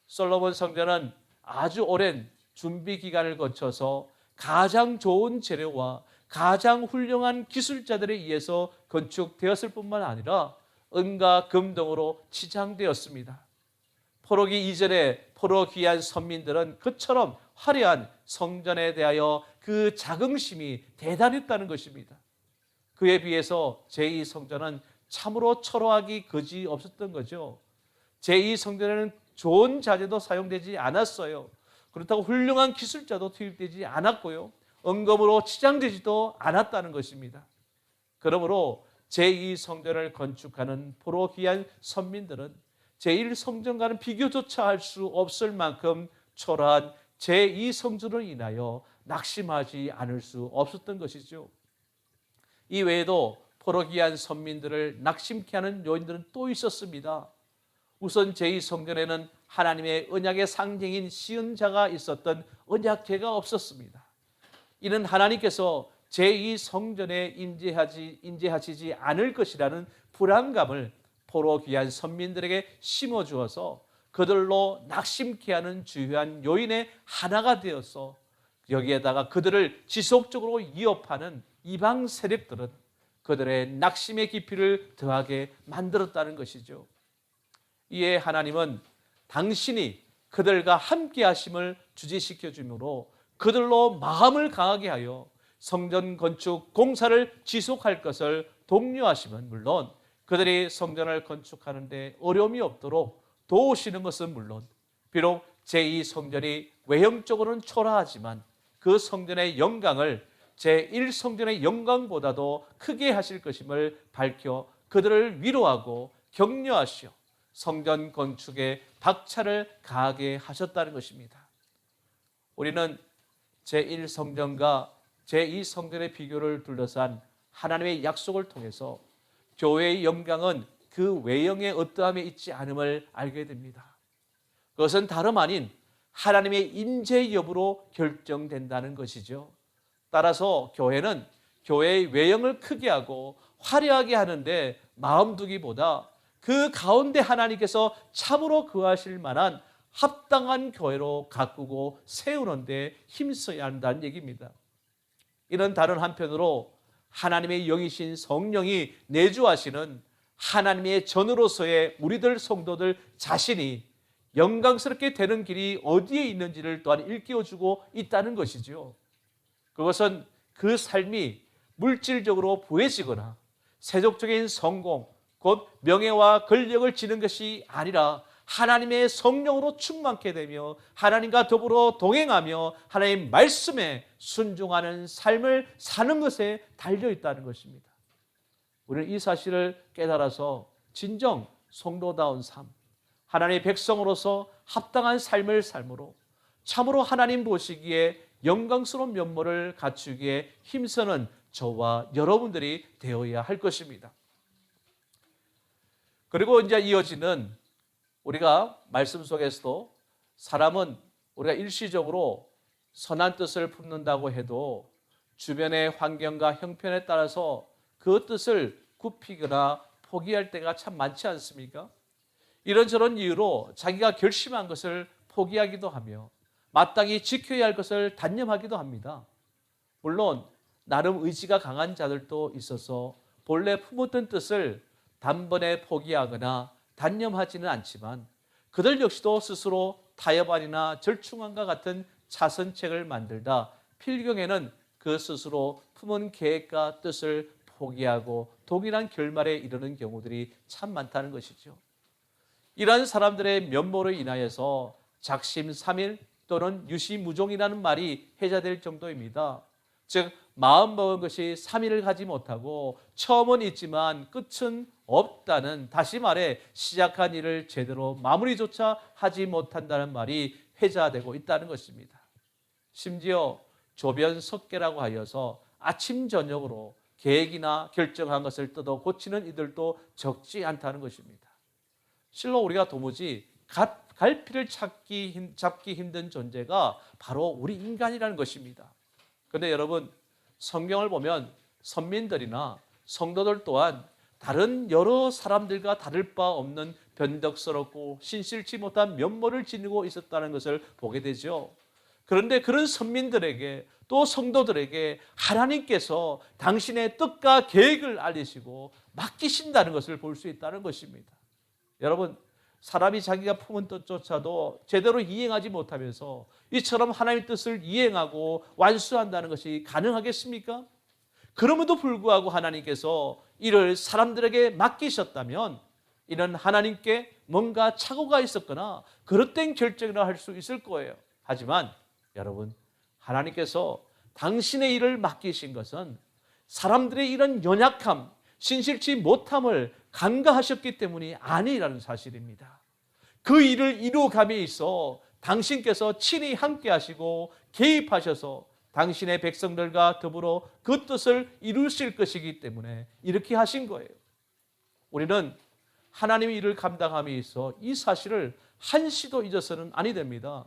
솔로몬 성전은 아주 오랜 준비 기간을 거쳐서 가장 좋은 재료와 가장 훌륭한 기술자들에 의해서 건축되었을 뿐만 아니라 은과 금 등으로 치장되었습니다. 포로기 이전에 포로 귀한 선민들은 그처럼 화려한 성전에 대하여 그 자긍심이 대단했다는 것입니다. 그에 비해서 제2성전은 참으로 초라하기 그지 없었던 거죠. 제2성전에는 좋은 자재도 사용되지 않았어요. 그렇다고 훌륭한 기술자도 투입되지 않았고요. 은검으로 치장되지도 않았다는 것입니다. 그러므로 제2성전을 건축하는 포로 귀한 선민들은 제1성전과는 비교조차 할 수 없을 만큼 초라한 제2성전으로 인하여 낙심하지 않을 수 없었던 것이죠. 이 외에도 포로 귀한 선민들을 낙심케 하는 요인들은 또 있었습니다. 우선 제2성전에는 하나님의 언약의 상징인 시은자가 있었던 언약궤가 없었습니다. 이는 하나님께서 제2성전에 임재하시지 않을 것이라는 불안감을 포로 귀한 선민들에게 심어주어서 그들로 낙심케 하는 주요한 요인의 하나가 되어서 여기에다가 그들을 지속적으로 위협하는 이방 세력들은 그들의 낙심의 깊이를 더하게 만들었다는 것이죠. 이에 하나님은 당신이 그들과 함께 하심을 주지시켜 주므로 그들로 마음을 강하게 하여 성전 건축 공사를 지속할 것을 독려하시면 물론 그들이 성전을 건축하는 데 어려움이 없도록 도우시는 것은 물론 비록 제2성전이 외형적으로는 초라하지만 그 성전의 영광을 제1성전의 영광보다도 크게 하실 것임을 밝혀 그들을 위로하고 격려하시어 성전 건축에 박차를 가하게 하셨다는 것입니다. 우리는 제1성전과 제2성전의 비교를 둘러싼 하나님의 약속을 통해서 교회의 영광은 그 외형의 어떠함에 있지 않음을 알게 됩니다. 그것은 다름 아닌 하나님의 임재 여부로 결정된다는 것이죠. 따라서 교회는 교회의 외형을 크게 하고 화려하게 하는데 마음 두기보다 그 가운데 하나님께서 참으로 거하실 만한 합당한 교회로 가꾸고 세우는 데 힘써야 한다는 얘기입니다. 이는 다른 한편으로 하나님의 영이신 성령이 내주하시는 하나님의 전으로서의 우리들 성도들 자신이 영광스럽게 되는 길이 어디에 있는지를 또한 일깨워주고 있다는 것이죠. 그것은 그 삶이 물질적으로 부해지거나 세속적인 성공, 곧 명예와 권력을 지는 것이 아니라 하나님의 성령으로 충만케 되며 하나님과 더불어 동행하며 하나님의 말씀에 순종하는 삶을 사는 것에 달려있다는 것입니다. 우리는 이 사실을 깨달아서 진정 성도다운 삶, 하나님의 백성으로서 합당한 삶을 삶으로 참으로 하나님 보시기에 영광스러운 면모를 갖추기에 힘쓰는 저와 여러분들이 되어야 할 것입니다. 그리고 이제 이어지는 우리가 말씀 속에서도 사람은 우리가 일시적으로 선한 뜻을 품는다고 해도 주변의 환경과 형편에 따라서 그 뜻을 굽히거나 포기할 때가 참 많지 않습니까? 이런저런 이유로 자기가 결심한 것을 포기하기도 하며 마땅히 지켜야 할 것을 단념하기도 합니다. 물론 나름 의지가 강한 자들도 있어서 본래 품었던 뜻을 단번에 포기하거나 단념하지는 않지만 그들 역시도 스스로 타협안이나 절충안과 같은 차선책을 만들다 필경에는 그 스스로 품은 계획과 뜻을 포기하고 동일한 결말에 이르는 경우들이 참 많다는 것이죠. 이러한 사람들의 면모로 인하여서 작심삼일 또는 유시무종이라는 말이 해자될 정도입니다. 즉 마음먹은 것이 3일을 가지 못하고 처음은 있지만 끝은 없다는, 다시 말해 시작한 일을 제대로 마무리조차 하지 못한다는 말이 회자되고 있다는 것입니다. 심지어 조변석계라고 하여서 아침 저녁으로 계획이나 결정한 것을 뜯어 고치는 이들도 적지 않다는 것입니다. 실로 우리가 도무지 갈피를 잡기 힘든 존재가 바로 우리 인간이라는 것입니다. 그런데 여러분, 성경을 보면 선민들이나 성도들 또한 다른 여러 사람들과 다를 바 없는 변덕스럽고 신실치 못한 면모를 지니고 있었다는 것을 보게 되죠. 그런데 그런 선민들에게 또 성도들에게 하나님께서 당신의 뜻과 계획을 알리시고 맡기신다는 것을 볼 수 있다는 것입니다. 여러분, 사람이 자기가 품은 뜻조차도 제대로 이행하지 못하면서 이처럼 하나님의 뜻을 이행하고 완수한다는 것이 가능하겠습니까? 그럼에도 불구하고 하나님께서 이를 사람들에게 맡기셨다면 이는 하나님께 뭔가 착오가 있었거나 그릇된 결정이라 할 수 있을 거예요. 하지만 여러분, 하나님께서 당신의 일을 맡기신 것은 사람들의 이런 연약함, 신실치 못함을 간과하셨기 때문이 아니라는 사실입니다. 그 일을 이루어감에 있어 당신께서 친히 함께 하시고 개입하셔서 당신의 백성들과 더불어 그 뜻을 이루실 것이기 때문에 이렇게 하신 거예요. 우리는 하나님의 일을 감당함에 있어 이 사실을 한시도 잊어서는 아니 됩니다.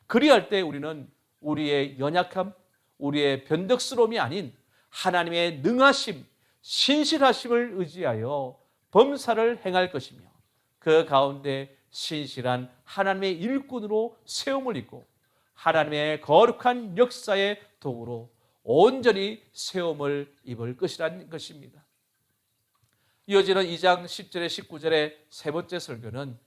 그리할 때 우리는 우리의 연약함, 우리의 변덕스러움이 아닌 하나님의 능하심, 신실하심을 의지하여 범사를 행할 것이며 그 가운데 신실한 하나님의 일꾼으로 세움을 입고 하나님의 거룩한 역사의 도구로 온전히 세움을 입을 것이라는 것입니다. 이어지는 2장 10절에 19절의 세 번째 설교는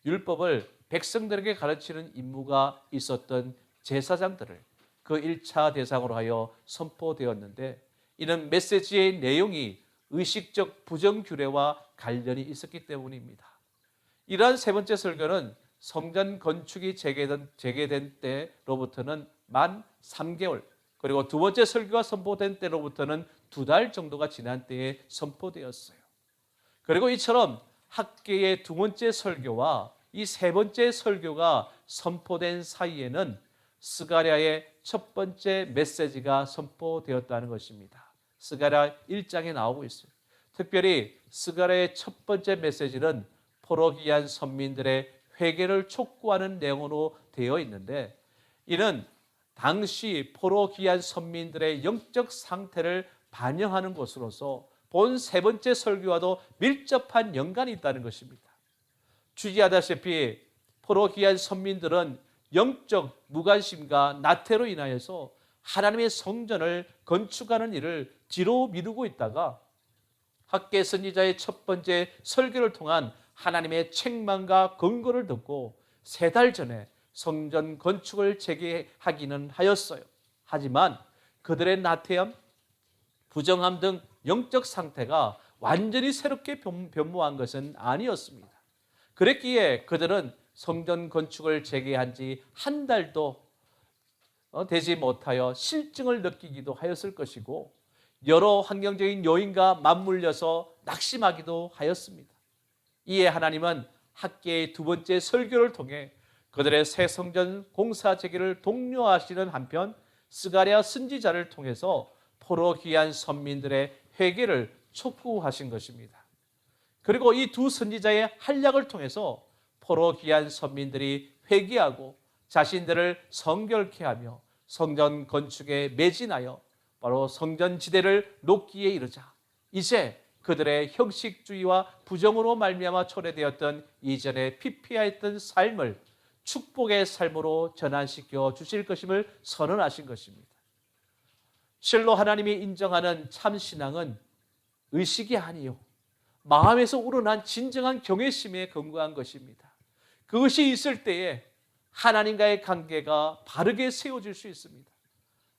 율법을 백성들에게 가르치는 임무가 있었던 제사장들을 그 1차 대상으로 하여 선포되었는데 이는 메시지의 내용이 의식적 부정규례와 관련이 있었기 때문입니다. 이러한 세 번째 설교는 성전 건축이 재개된 때로부터는 만 3개월, 그리고 두 번째 설교가 선포된 때로부터는 2달 정도가 지난 때에 선포되었어요. 그리고 이처럼 학계의 두 번째 설교와 이 세 번째 설교가 선포된 사이에는 스가랴의 첫 번째 메시지가 선포되었다는 것입니다. 스가랴 1장에 나오고 있어요. 특별히 스가랴의 첫 번째 메시지는 포로기한 선민들의 회개를 촉구하는 내용으로 되어 있는데, 이는 당시 포로기한 선민들의 영적 상태를 반영하는 것으로서 본 세 번째 설교와도 밀접한 연관이 있다는 것입니다. 주지하다시피 포로기한 선민들은 영적 무관심과 나태로 인하여서 하나님의 성전을 건축하는 일을 뒤로 미루고 있다가 학계 선지자의 첫 번째 설교를 통한 하나님의 책망과 권고를 듣고 3달 전에 성전 건축을 재개하기는 하였어요. 하지만 그들의 나태함, 부정함 등 영적 상태가 완전히 새롭게 변모한 것은 아니었습니다. 그랬기에 그들은 성전 건축을 재개한 지 한 달도 되지 못하여 실증을 느끼기도 하였을 것이고, 여러 환경적인 요인과 맞물려서 낙심하기도 하였습니다. 이에 하나님은 학계의 두 번째 설교를 통해 그들의 새 성전 공사 재개를 독려하시는 한편 스가랴 선지자를 통해서 포로 귀한 선민들의 회개를 촉구하신 것입니다. 그리고 이 두 선지자의 활약을 통해서 포로 귀한 선민들이 회개하고 자신들을 성결케 하며 성전 건축에 매진하여 바로 성전 지대를 놓기에 이르자 이제 그들의 형식주의와 부정으로 말미암아 초래되었던 이전에 피폐하였던 삶을 축복의 삶으로 전환시켜 주실 것임을 선언하신 것입니다. 실로 하나님이 인정하는 참신앙은 의식이 아니요 마음에서 우러난 진정한 경외심에 근거한 것입니다. 그것이 있을 때에 하나님과의 관계가 바르게 세워질 수 있습니다.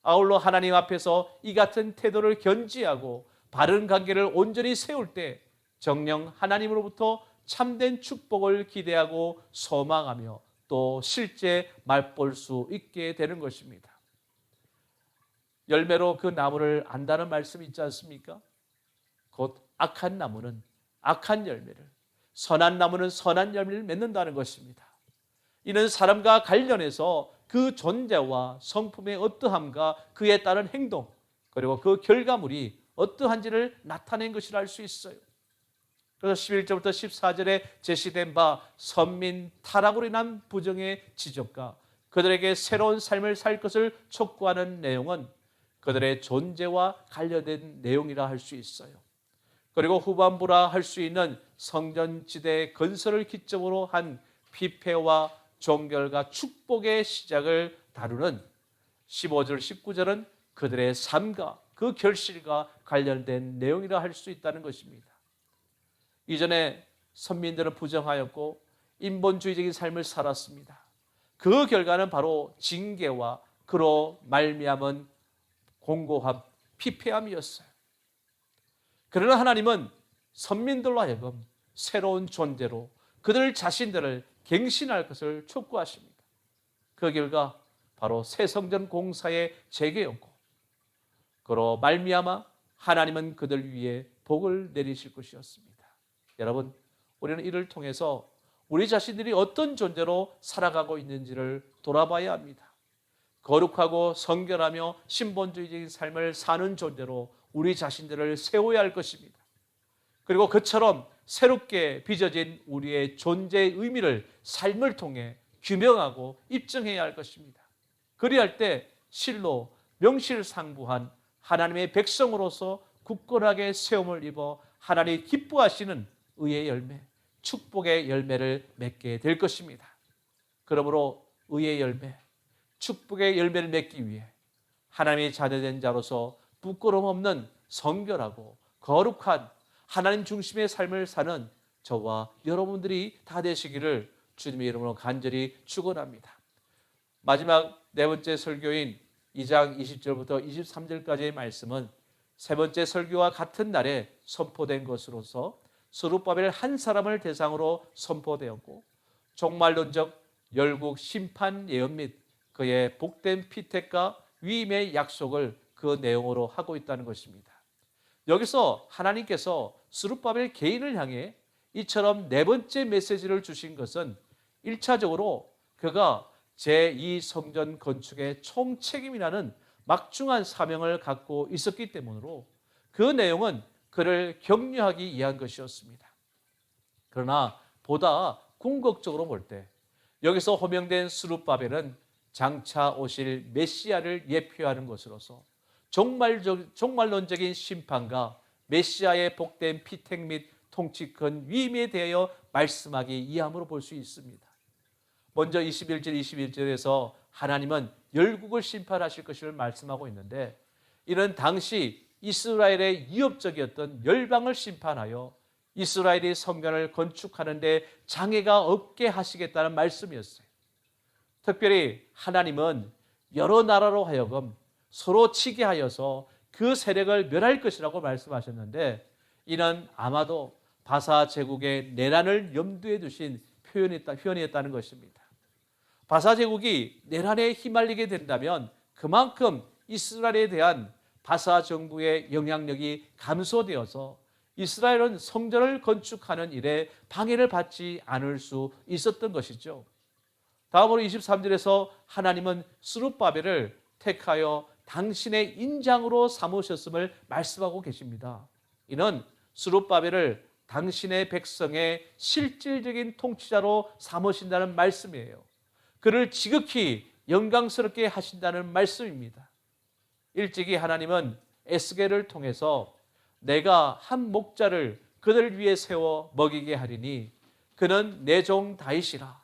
아울러 하나님 앞에서 이 같은 태도를 견지하고 바른 관계를 온전히 세울 때 정녕 하나님으로부터 참된 축복을 기대하고 소망하며 또 실제 맛볼 수 있게 되는 것입니다. 열매로 그 나무를 안다는 말씀이 있지 않습니까? 곧 악한 나무는 악한 열매를, 선한 나무는 선한 열매를 맺는다는 것입니다. 이는 사람과 관련해서 그 존재와 성품의 어떠함과 그에 따른 행동, 그리고 그 결과물이 어떠한지를 나타낸 것이라 할 수 있어요. 그래서 11절부터 14절에 제시된 바 선민 타락으로 인한 부정의 지적과 그들에게 새로운 삶을 살 것을 촉구하는 내용은 그들의 존재와 관련된 내용이라 할 수 있어요. 그리고 후반부라 할 수 있는 성전지대 건설을 기점으로 한 피폐와 종결과 축복의 시작을 다루는 15절, 19절은 그들의 삶과 그 결실과 관련된 내용이라 할 수 있다는 것입니다. 이전에 선민들은 부정하였고 인본주의적인 삶을 살았습니다. 그 결과는 바로 징계와 그로 말미암은 공고함, 피폐함이었어요. 그러나 하나님은 선민들로 하여금 새로운 존재로 그들 자신들을 갱신할 것을 촉구하십니다. 그 결과 바로 새 성전 공사의 재개였고 그로 말미암아 하나님은 그들 위에 복을 내리실 것이었습니다. 여러분, 우리는 이를 통해서 우리 자신들이 어떤 존재로 살아가고 있는지를 돌아봐야 합니다. 거룩하고 성결하며 신본주의적인 삶을 사는 존재로 우리 자신들을 세워야 할 것입니다. 그리고 그처럼 새롭게 빚어진 우리의 존재의 의미를 삶을 통해 규명하고 입증해야 할 것입니다. 그리할 때 실로 명실상부한 하나님의 백성으로서 굳건하게 세움을 입어 하나님이 기뻐하시는 의의 열매, 축복의 열매를 맺게 될 것입니다. 그러므로 의의 열매, 축복의 열매를 맺기 위해 하나님의 자녀된 자로서 부끄러움 없는 성결하고 거룩한 하나님 중심의 삶을 사는 저와 여러분들이 다 되시기를 주님의 이름으로 간절히 축원합니다. 마지막 네 번째 설교인 2장 20절부터 23절까지의 말씀은 세 번째 설교와 같은 날에 선포된 것으로서 스룹바벨 한 사람을 대상으로 선포되었고 종말론적 열국 심판 예언 및 그의 복된 피택과 위임의 약속을 그 내용으로 하고 있다는 것입니다. 여기서 하나님께서 스룹바벨 개인을 향해 이처럼 네 번째 메시지를 주신 것은 1차적으로 그가 제2성전 건축의 총책임이라는 막중한 사명을 갖고 있었기 때문으로 그 내용은 그를 격려하기 위한 것이었습니다. 그러나 보다 궁극적으로 볼 때 여기서 호명된 스룹바벨은 장차 오실 메시아를 예표하는 것으로서 종말론적인 심판과 메시아의 복된 피택 및 통치권 위임에 대하여 말씀하기 위함으로 볼 수 있습니다. 먼저 21절 21절에서 하나님은 열국을 심판하실 것을 말씀하고 있는데, 이는 당시 이스라엘의 위협적이었던 열방을 심판하여 이스라엘이 성전을 건축하는 데 장애가 없게 하시겠다는 말씀이었어요. 특별히 하나님은 여러 나라로 하여금 서로 치게 하여서 그 세력을 멸할 것이라고 말씀하셨는데, 이는 아마도 바사 제국의 내란을 염두에 두신 표현이었다는 것입니다. 바사 제국이 내란에 휘말리게 된다면 그만큼 이스라엘에 대한 바사 정부의 영향력이 감소되어서 이스라엘은 성전을 건축하는 일에 방해를 받지 않을 수 있었던 것이죠. 다음으로 23절에서 하나님은 스룹바벨을 택하여 당신의 인장으로 삼으셨음을 말씀하고 계십니다. 이는 스룹바벨을 당신의 백성의 실질적인 통치자로 삼으신다는 말씀이에요. 그를 지극히 영광스럽게 하신다는 말씀입니다. 일찍이 하나님은 에스겔을 통해서 내가 한 목자를 그들 위에 세워 먹이게 하리니 그는 내 종 다윗이라.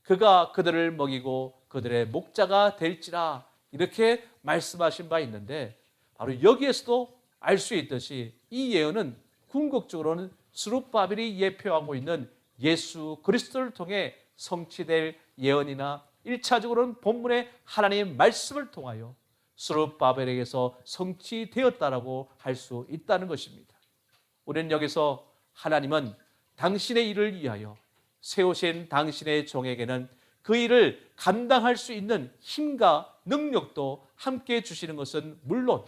그가 그들을 먹이고 그들의 목자가 될지라. 이렇게 말씀하신 바 있는데, 바로 여기에서도 알 수 있듯이 이 예언은 궁극적으로는 스룹바벨이 예표하고 있는 예수 그리스도를 통해 성취될 예언이나 1차적으로는 본문의 하나님의 말씀을 통하여 스룹바벨에게서 성취되었다라고 할 수 있다는 것입니다. 우리는 여기서 하나님은 당신의 일을 위하여 세우신 당신의 종에게는 그 일을 감당할 수 있는 힘과 능력도 함께 주시는 것은 물론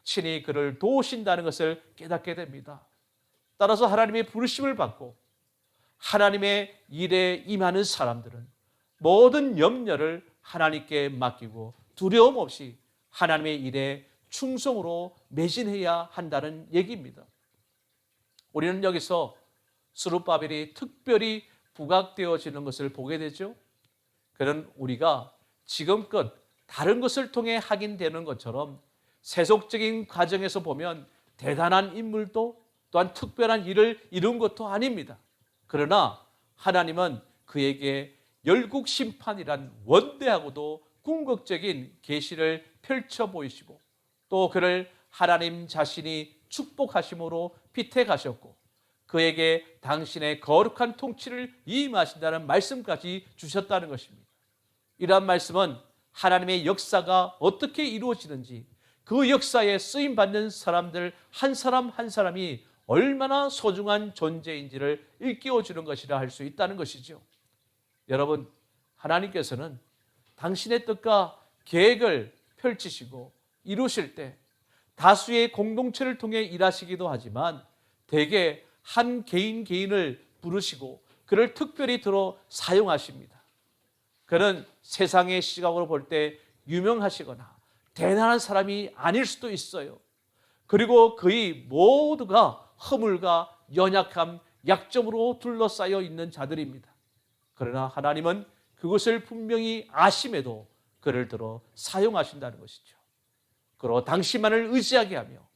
친히 그를 도우신다는 것을 깨닫게 됩니다. 따라서 하나님의 부르심을 받고 하나님의 일에 임하는 사람들은 모든 염려를 하나님께 맡기고 두려움 없이 하나님의 일에 충성으로 매진해야 한다는 얘기입니다. 우리는 여기서 스룹바벨이 특별히 부각되어지는 것을 보게 되죠. 그는 우리가 지금껏 다른 것을 통해 확인되는 것처럼 세속적인 과정에서 보면 대단한 인물도 또한 특별한 일을 이룬 것도 아닙니다. 그러나 하나님은 그에게 열국 심판이란 원대하고도 궁극적인 계시를 펼쳐 보이시고 또 그를 하나님 자신이 축복하심으로 피택하셨고 그에게 당신의 거룩한 통치를 위임하신다는 말씀까지 주셨다는 것입니다. 이러한 말씀은 하나님의 역사가 어떻게 이루어지는지 그 역사에 쓰임받는 사람들 한 사람 한 사람이 얼마나 소중한 존재인지를 일깨워주는 것이라 할 수 있다는 것이죠. 여러분, 하나님께서는 당신의 뜻과 계획을 펼치시고 이루실 때 다수의 공동체를 통해 일하시기도 하지만 대개 한 개인 개인을 부르시고 그를 특별히 들어 사용하십니다. 그는 세상의 시각으로 볼 때 유명하시거나 대단한 사람이 아닐 수도 있어요. 그리고 그의 모두가 허물과 연약함, 약점으로 둘러싸여 있는 자들입니다. 그러나 하나님은 그것을 분명히 아심에도 그를 들어 사용하신다는 것이죠. 그리고 당신만을 의지하게 하며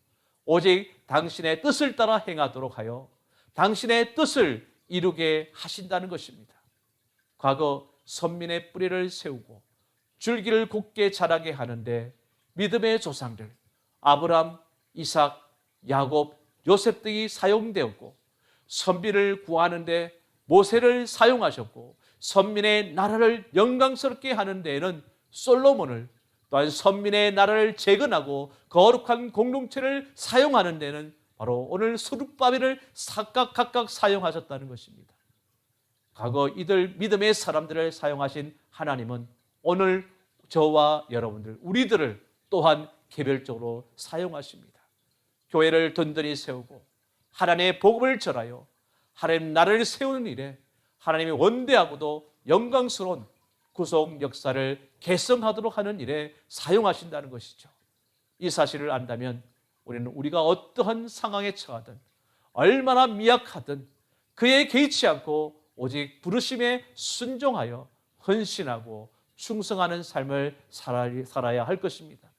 오직 당신의 뜻을 따라 행하도록 하여 당신의 뜻을 이루게 하신다는 것입니다. 과거 선민의 뿌리를 세우고 줄기를 곧게 자라게 하는데 믿음의 조상들 아브람, 이삭, 야곱, 요셉 등이 사용되었고 선민을 구하는데 모세를 사용하셨고 선민의 나라를 영광스럽게 하는 데에는 솔로몬을 또한 선민의 나라를 재건하고 거룩한 공동체를 사용하는 데는 바로 오늘 스룹바벨을 각각 사용하셨다는 것입니다. 과거 이들 믿음의 사람들을 사용하신 하나님은 오늘 저와 여러분들 우리들을 또한 개별적으로 사용하십니다. 교회를 든든히 세우고 하나님의 복음을 전하여 하나님 나라를 세우는 일에 하나님의 원대하고도 영광스러운 구속 역사를 개성하도록 하는 일에 사용하신다는 것이죠. 이 사실을 안다면 우리는 우리가 어떠한 상황에 처하든 얼마나 미약하든 그에 개의치 않고 오직 부르심에 순종하여 헌신하고 충성하는 삶을 살아야 할 것입니다.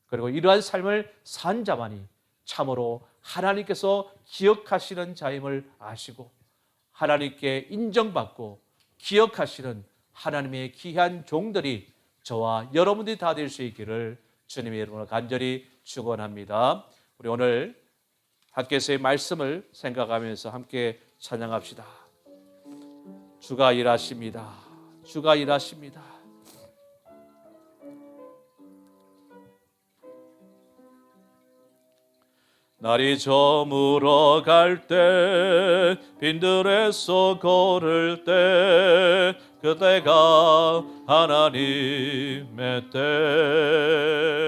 그리고 이러한 삶을 산 자만이 참으로 하나님께서 기억하시는 자임을 아시고 하나님께 인정받고 기억하시는 하나님의 귀한 종들이 저와 여러분들이 다 될 수 있기를 주님의 이름으로 간절히 축원합니다. 우리 오늘 밖에서의 말씀을 생각하면서 함께 찬양합시다. 주가 일하십니다. 주가 일하십니다. 날이 저물어 갈 때 빈들에서 걸을 때 그때가 하나님의 때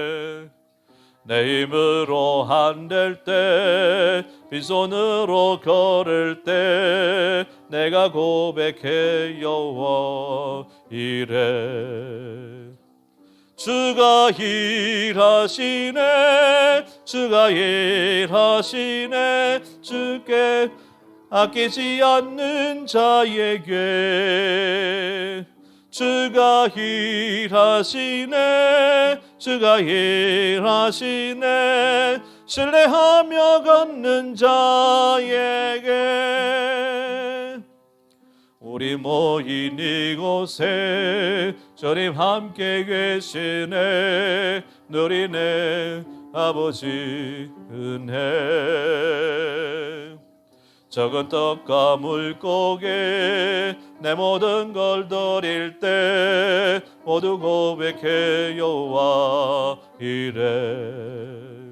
내 힘으로 안 될 때 빈손으로 걸을 때 내가 고백해 여호와 이래 주가 일하시네 주가 일하시네 주께 아끼지 않는 자에게 주가 일하시네 주가 일하시네 신뢰하며 걷는 자에게 우리 모인 이곳에 주님 함께 계시네 누리네 아버지 은혜 적은 떡과 물고기 내 모든 걸 드릴 때 모두 고백해 여호와 이래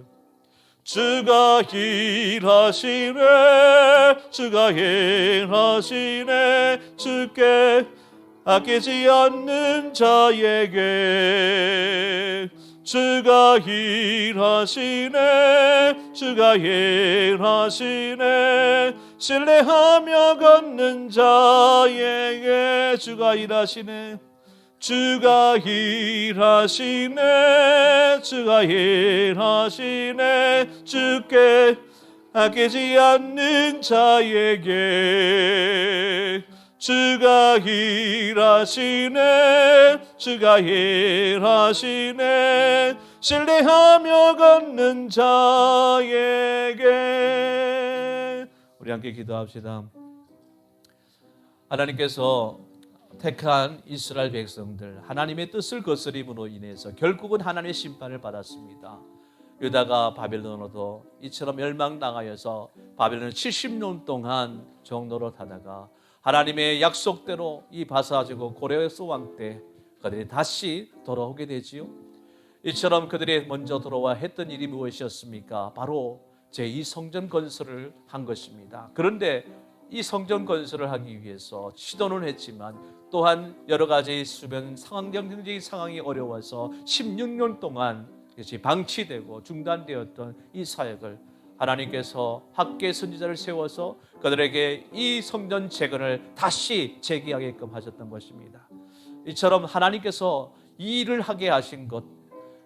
주가 일하시네 주가 일하시네 주께 아끼지 않는 자에게 주가 일하시네 주가 일하시네 신뢰하며 걷는 자에게 주가 일하시네 주가 일하시네 주가 일하시네 주께 아끼지 않는 자에게 주가 일하시네 주가 일하시네 신뢰하며 걷는 자에게 우리 함께 기도합시다. 하나님께서 택한 이스라엘 백성들 하나님의 뜻을 거스림으로 인해서 결국은 하나님의 심판을 받았습니다. 유다가 바벨론으로 이처럼 멸망당하여서 바벨론을 70년 동안 종노로 타다가 하나님의 약속대로 이 바사지고 고레스 왕 때 그들이 다시 돌아오게 되지요. 이처럼 그들이 먼저 돌아와 했던 일이 무엇이었습니까? 바로 제2성전 건설을 한 것입니다. 그런데 이 성전 건설을 하기 위해서 시도는 했지만 또한 여러 가지 주변 경제적인 상황이 어려워서 16년 동안 방치되고 중단되었던 이 사역을 하나님께서 학계 선지자를 세워서 그들에게 이 성전 재건을 다시 재개하게끔 하셨던 것입니다. 이처럼 하나님께서 이 일을 하게 하신 것,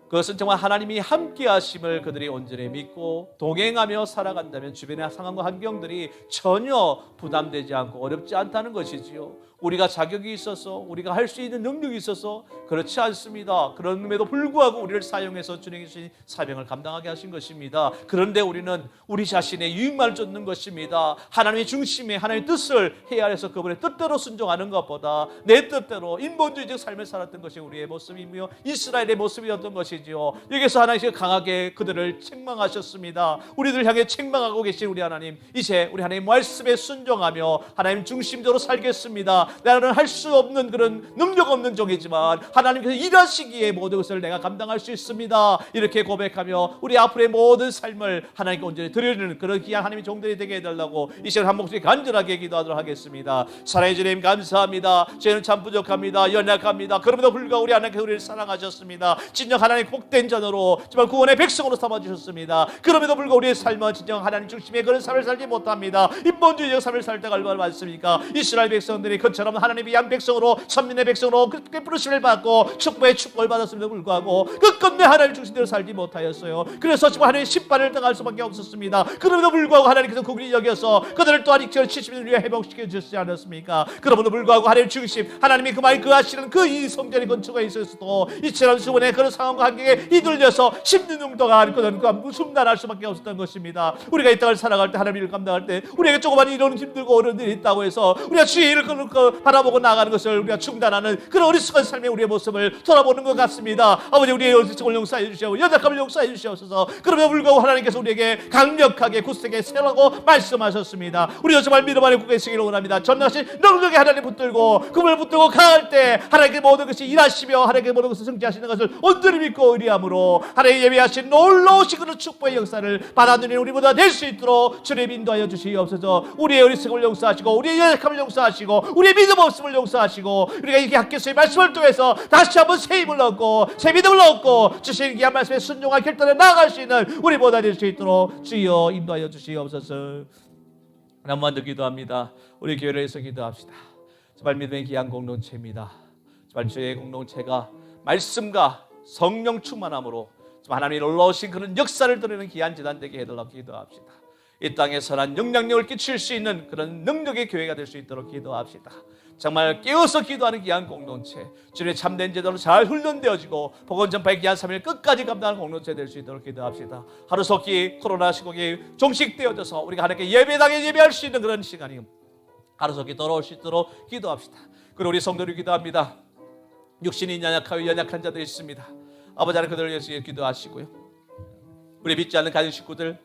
그것은 정말 하나님이 함께 하심을 그들이 온전히 믿고 동행하며 살아간다면 주변의 상황과 환경들이 전혀 부담되지 않고 어렵지 않다는 것이지요. 우리가 자격이 있어서 우리가 할 수 있는 능력이 있어서 그렇지 않습니다. 그럼에도 불구하고 우리를 사용해서 주님이 주신 사명을 감당하게 하신 것입니다. 그런데 우리는 우리 자신의 유익만을 쫓는 것입니다. 하나님의 중심에 하나님의 뜻을 헤아려서 그분의 뜻대로 순종하는 것보다 내 뜻대로 인본주의적 삶을 살았던 것이 우리의 모습이며 이스라엘의 모습이었던 것이지요. 여기서 하나님께서 강하게 그들을 책망하셨습니다. 우리들 향해 책망하고 계신 우리 하나님, 이제 우리 하나님 말씀에 순종하며 하나님 중심적으로 살겠습니다. 나는 할 수 없는 그런 능력 없는 종이지만 하나님께서 일하시기에 모든 것을 내가 감당할 수 있습니다. 이렇게 고백하며 우리 앞으로의 모든 삶을 하나님께 온전히 드리는 그런 귀한 하나님의 종들이 되게 해달라고 이 시간 한 목소리 간절하게 기도하도록 하겠습니다. 사랑해 주님 감사합니다. 저희는 참 부족합니다. 연약합니다. 그럼에도 불구하고 우리 하나님께서 우리를 사랑하셨습니다. 진정 하나님 복된 자녀로 정말 구원의 백성으로 삼아주셨습니다. 그럼에도 불구하고 우리의 삶은 진정 하나님 중심의 그런 삶을 살지 못합니다. 인본주의적 삶을 살 때가 얼마나 많습니까? 이스라엘 백성들이 그처럼 하나님의 양 백성으로 선민의 백성으로 그렇게 부르심을 받고 축복의 축복을 받았음에도 불구하고 끝끝내 하나님 중심대로 살지 못하였어요. 그래서 지금 하나님의 심판을 당할 수밖에 없었습니다. 그럼에도 불구하고 하나님께서 국리 여겨서 그들을 또한 70년을 위해 회복시켜 주셨지 않았습니까? 그럼에도 불구하고 하나님 중심 하나님이 그만 그하시는 그 이 성전이 건축에 있었어도 이처럼 수분의 그런 상황과 환경에 이들려서 10년 동안 그들은 숨난할 수밖에 없었던 것입니다. 우리가 이 땅을 살아갈 때 하나님 일을 감당할 때 우리에게 조그만 이런 힘들고 어려운 일이 있다고 해서 우리가 주의 일을 바라보고 나가는 것을 우리가 중단하는 그런 어리석은 삶의 우리의 모습을 돌아보는 것 같습니다. 아버지 우리의 어리석음을 용서해 주시고 연약함을 용서해 주시옵소서. 그럼에도 불구하고 하나님께서 우리에게 강력하게 굳세게 세라고 말씀하셨습니다. 우리가 정말 믿음 안에 굳게 서기를 원합니다. 전능하신 능력의 하나님 붙들고 그분을 붙들고 강할 때 하나님께 모든 것이 일하시며 하나님께 모든 것을 성취하시는 것을 온전히 믿고 의리함으로 하나님 예비하신 놀라우신 그런 축복의 역사를 받아들이는 우리보다 될 수 있도록 주님 인도하여 주시옵소서. 우리의 어리석음을 용서하시고 우리의 연약함을 용서하시고 우리의 믿음 없음을 용서하시고 우리가 이렇게 학교에서의 말씀을 통해서 다시 한번 새 힘을 얻고 새 믿음을 얻고 주신 귀한 말씀에 순종한 결단에 나아갈 수 있는 우리보다 될 수 있도록 주여 인도하여 주시옵소서. 한번 더 기도합니다. 우리 교회를 위해서 기도합시다. 정말 믿음의 귀한 공동체입니다. 정말 주의 공동체가 말씀과 성령 충만함으로 하나님이 놀라우신 그런 역사를 드리는 귀한 재단 되게 해달라고 기도합시다. 이 땅에 선한 영향력을 끼칠 수 있는 그런 능력의 교회가 될 수 있도록 기도합시다. 정말 깨어서 기도하는 귀한 공동체, 주님의 참된 제도로 잘 훈련되어지고 복음 전파의 귀한 삶을 끝까지 감당하는 공동체 될 수 있도록 기도합시다. 하루속히 코로나 시국이 종식되어져서 우리가 하나님께 예배당에 예배할 수 있는 그런 시간이 하루속히 돌아올 수 있도록 기도합시다. 그리고 우리 성도를 기도합니다. 육신이 연약하여 연약한 자들이 있습니다. 아버지 하나님 그들을 위해서 기도하시고요. 우리 믿지 않는 가정 식구들,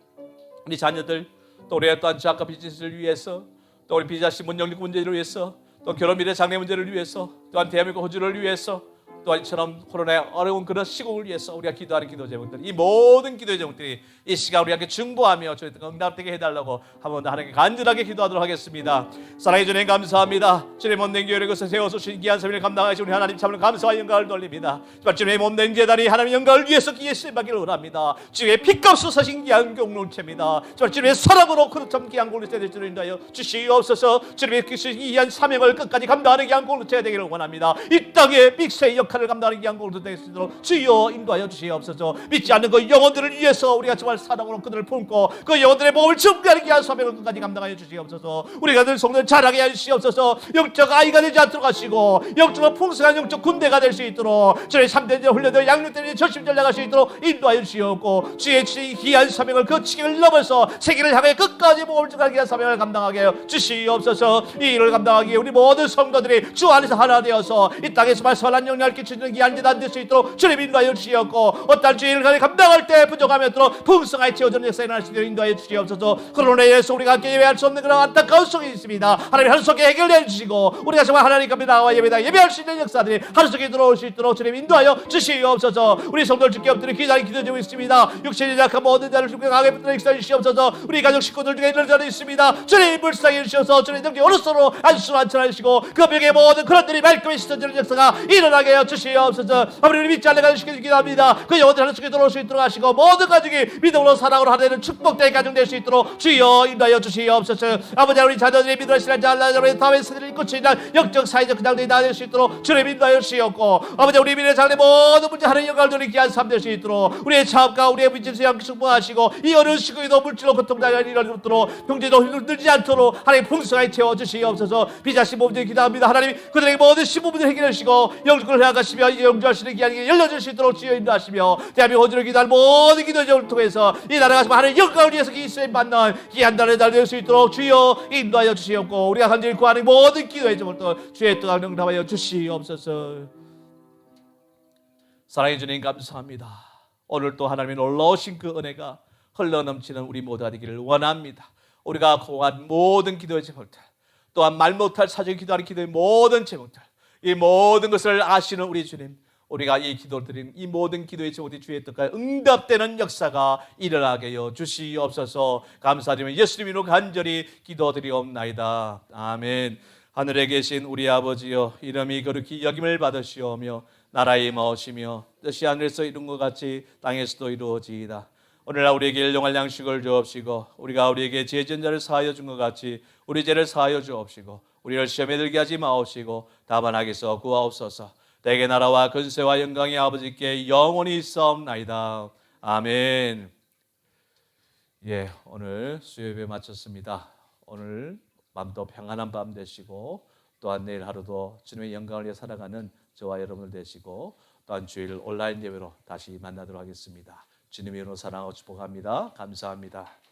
우리 자녀들, 또 우리의 또한 죄악과 비즈니스를 위해서, 또 우리 비자식 문영립 문제를 위해서, 또 결혼 미래 장래 문제를 위해서, 또한 대한민국 호주를 위해서, 또한 이처럼 코로나의 어려운 그런 시국을 위해서 우리가 기도하는 기도 제목들, 이 모든 기도 제목들이 이 시간 우리에게 증거하며 저희 응답되게 해달라고 한번 하나님께 간절하게 기도하도록 하겠습니다. 사랑해 주님 감사합니다. 주님의 몸된 교회를 그것을 세워서 신기한 삶을 감당하시 우리 하나님 참으로 감사와 영광을 돌립니다. 주님의 몸된 제단이 하나님의 영광을 위해서 기에 쓰임받기를 원합니다. 주의 피값으로 사신 귀한 공동체입니다. 주님의 사랑으로 그릇참 귀한 공동체 될 줄을 인도하여 주시옵소서. 주님의 귀한 사명을 끝까지 감당하는 귀한 공동체가 되기를 원합니다. 이 땅에 믹스의 역할을 감당하는 귀한 공동체 될 수 있도록 주여 인도하여 주시옵소서. 믿지 않는 그 영혼들을 위해서 우리가 정말 사랑으로 그들을 품고 그 영혼들의 몸을 증거하는 귀한 사명을 끝까지 감당하여 주시옵소서. 우리가 늘 성도를 자라게 해주시옵소서. 영적 아이가 되지 않도록 하시고 영적으로 풍성한 영적 군대가 될 수 있도록 저희 3대째 훈련되어 양육되는 절심절 나갈 수 있도록 인도하여 주시옵고 주의 귀한 사명을 그 지경을 넘어서 세계를 향해 끝까지 몸을 증거하는 귀한 사명을 감당하게 하여 주시옵소서. 이 일을 감당하기에 우리 모든 성도들이 주 안에서 하나 되어서 이 땅에서만 선한 영향을 끼치는 귀한 재단 될 수 있도록 주님 인도하여 주시옵고 어떠한 주의 일을 감당할 때 부족함이 없도록 풍성하게 채워주는 역사에 날 수 있도록 인도하여 주시옵소서. 그러나 인해서 우리가 함께 예배할 수 없는 그런 안타까운 속에 있습니다. 하나님 하루속에 해결해 주시고 우리가 정말 하나님 앞에 나와 예배할 수 있는 역사들이 하루속에 들어올 수 있도록 주님 인도하여 주시옵소서. 우리 성도를 주께 엎드려 기다리고 기도하고 있습니다. 육신이 약한 모든 자를 주께 강하게 붙들어 기다려 주시옵소서. 우리 가족 식구들 중에 이런 자들이 있습니다. 주님 불쌍히 주셔서 주님 능력 오른손으로 안수하시고 그 벽에 모든 그런 들이 말끔히 씻어지는 역사가 일어나게 하여 주시옵소서. 아버지 우리 믿지 않는 가족 식구들 기도합니다. 그 영혼들 하루속에 들어올 수 있도록 하시고 모든 가족이 믿음으로 사랑으로 하나님은 축복된 가정 될 수 있도록 주여 인도하여 주시옵소서. 아버지 우리 자녀들이 믿음을 신뢰하지 않는 다음에 스들이 꽂히는 영적 사회적 그장들이 다 될 수 있도록 주님 인도하여 주시옵고 아버지 우리 미래 장래 모든 문제 하나님 영광을 돌리 귀한 삶 될 수 있도록 우리의 사업과 우리의 비즈니스 함께 축복하시고 이 어려운 시국에도 물질로 고통당하는 일을 없도록 경제도 힘들지 않도록 하나님 풍성하게 채워주시옵소서. 비자식 몸들 기도합니다. 하나님 그들에게 모든 시부분을 해결해 주시고 영적을 해가시며 영주하시는 기한이 열려줄 수 있도록 주여 인도하시며 대한민국 호주를 기도할 모든 기도를 통해서 이 나라가 하나님 영광을 위해서 기수에 만난 귀한 날에 달릴 수 있도록 주여 인도하여 주시옵고 우리가 간절히 구하는 모든 기도의 점부터 주의 뜻을 응답하여 주시옵소서. 사랑해 주님 감사합니다. 오늘 또 하나님의 놀라우신 그 은혜가 흘러넘치는 우리 모두가 되기를 원합니다. 우리가 구한 모든 기도의 제목들 또한 말 못할 사정 기도하는 기도의 모든 제목들, 이 모든 것을 아시는 우리 주님, 우리가 이 기도를 드린 이 모든 기도의 제목들이 주의 뜻과 응답되는 역사가 일어나게 하여 주시옵소서. 감사드리며 예수님 이름으로 간절히 기도드리옵나이다. 아멘. 하늘에 계신 우리 아버지여, 이름이 거룩히 여김을 받으시오며 나라의 임하오시며 뜻이 하늘에서 이룬 것 같이 땅에서도 이루어지이다. 오늘날 우리에게 일용할 양식을 주옵시고 우리가 우리에게 죄 지은 자를 사하여 준 것 같이 우리 죄를 사하여 주옵시고 우리를 시험에 들게 하지 마옵시고 다만 악에서 구하옵소서. 대개 나라와 근세와 영광이 아버지께 영원히 있사옵나이다. 아멘. 예, 오늘 수요예배 마쳤습니다. 오늘 밤도 평안한 밤 되시고 또한 내일 하루도 주님의 영광을 위해 살아가는 저와 여러분들 되시고 또한 주일 온라인 예배로 다시 만나도록 하겠습니다. 주님의 이름으로 사랑하고 축복합니다. 감사합니다.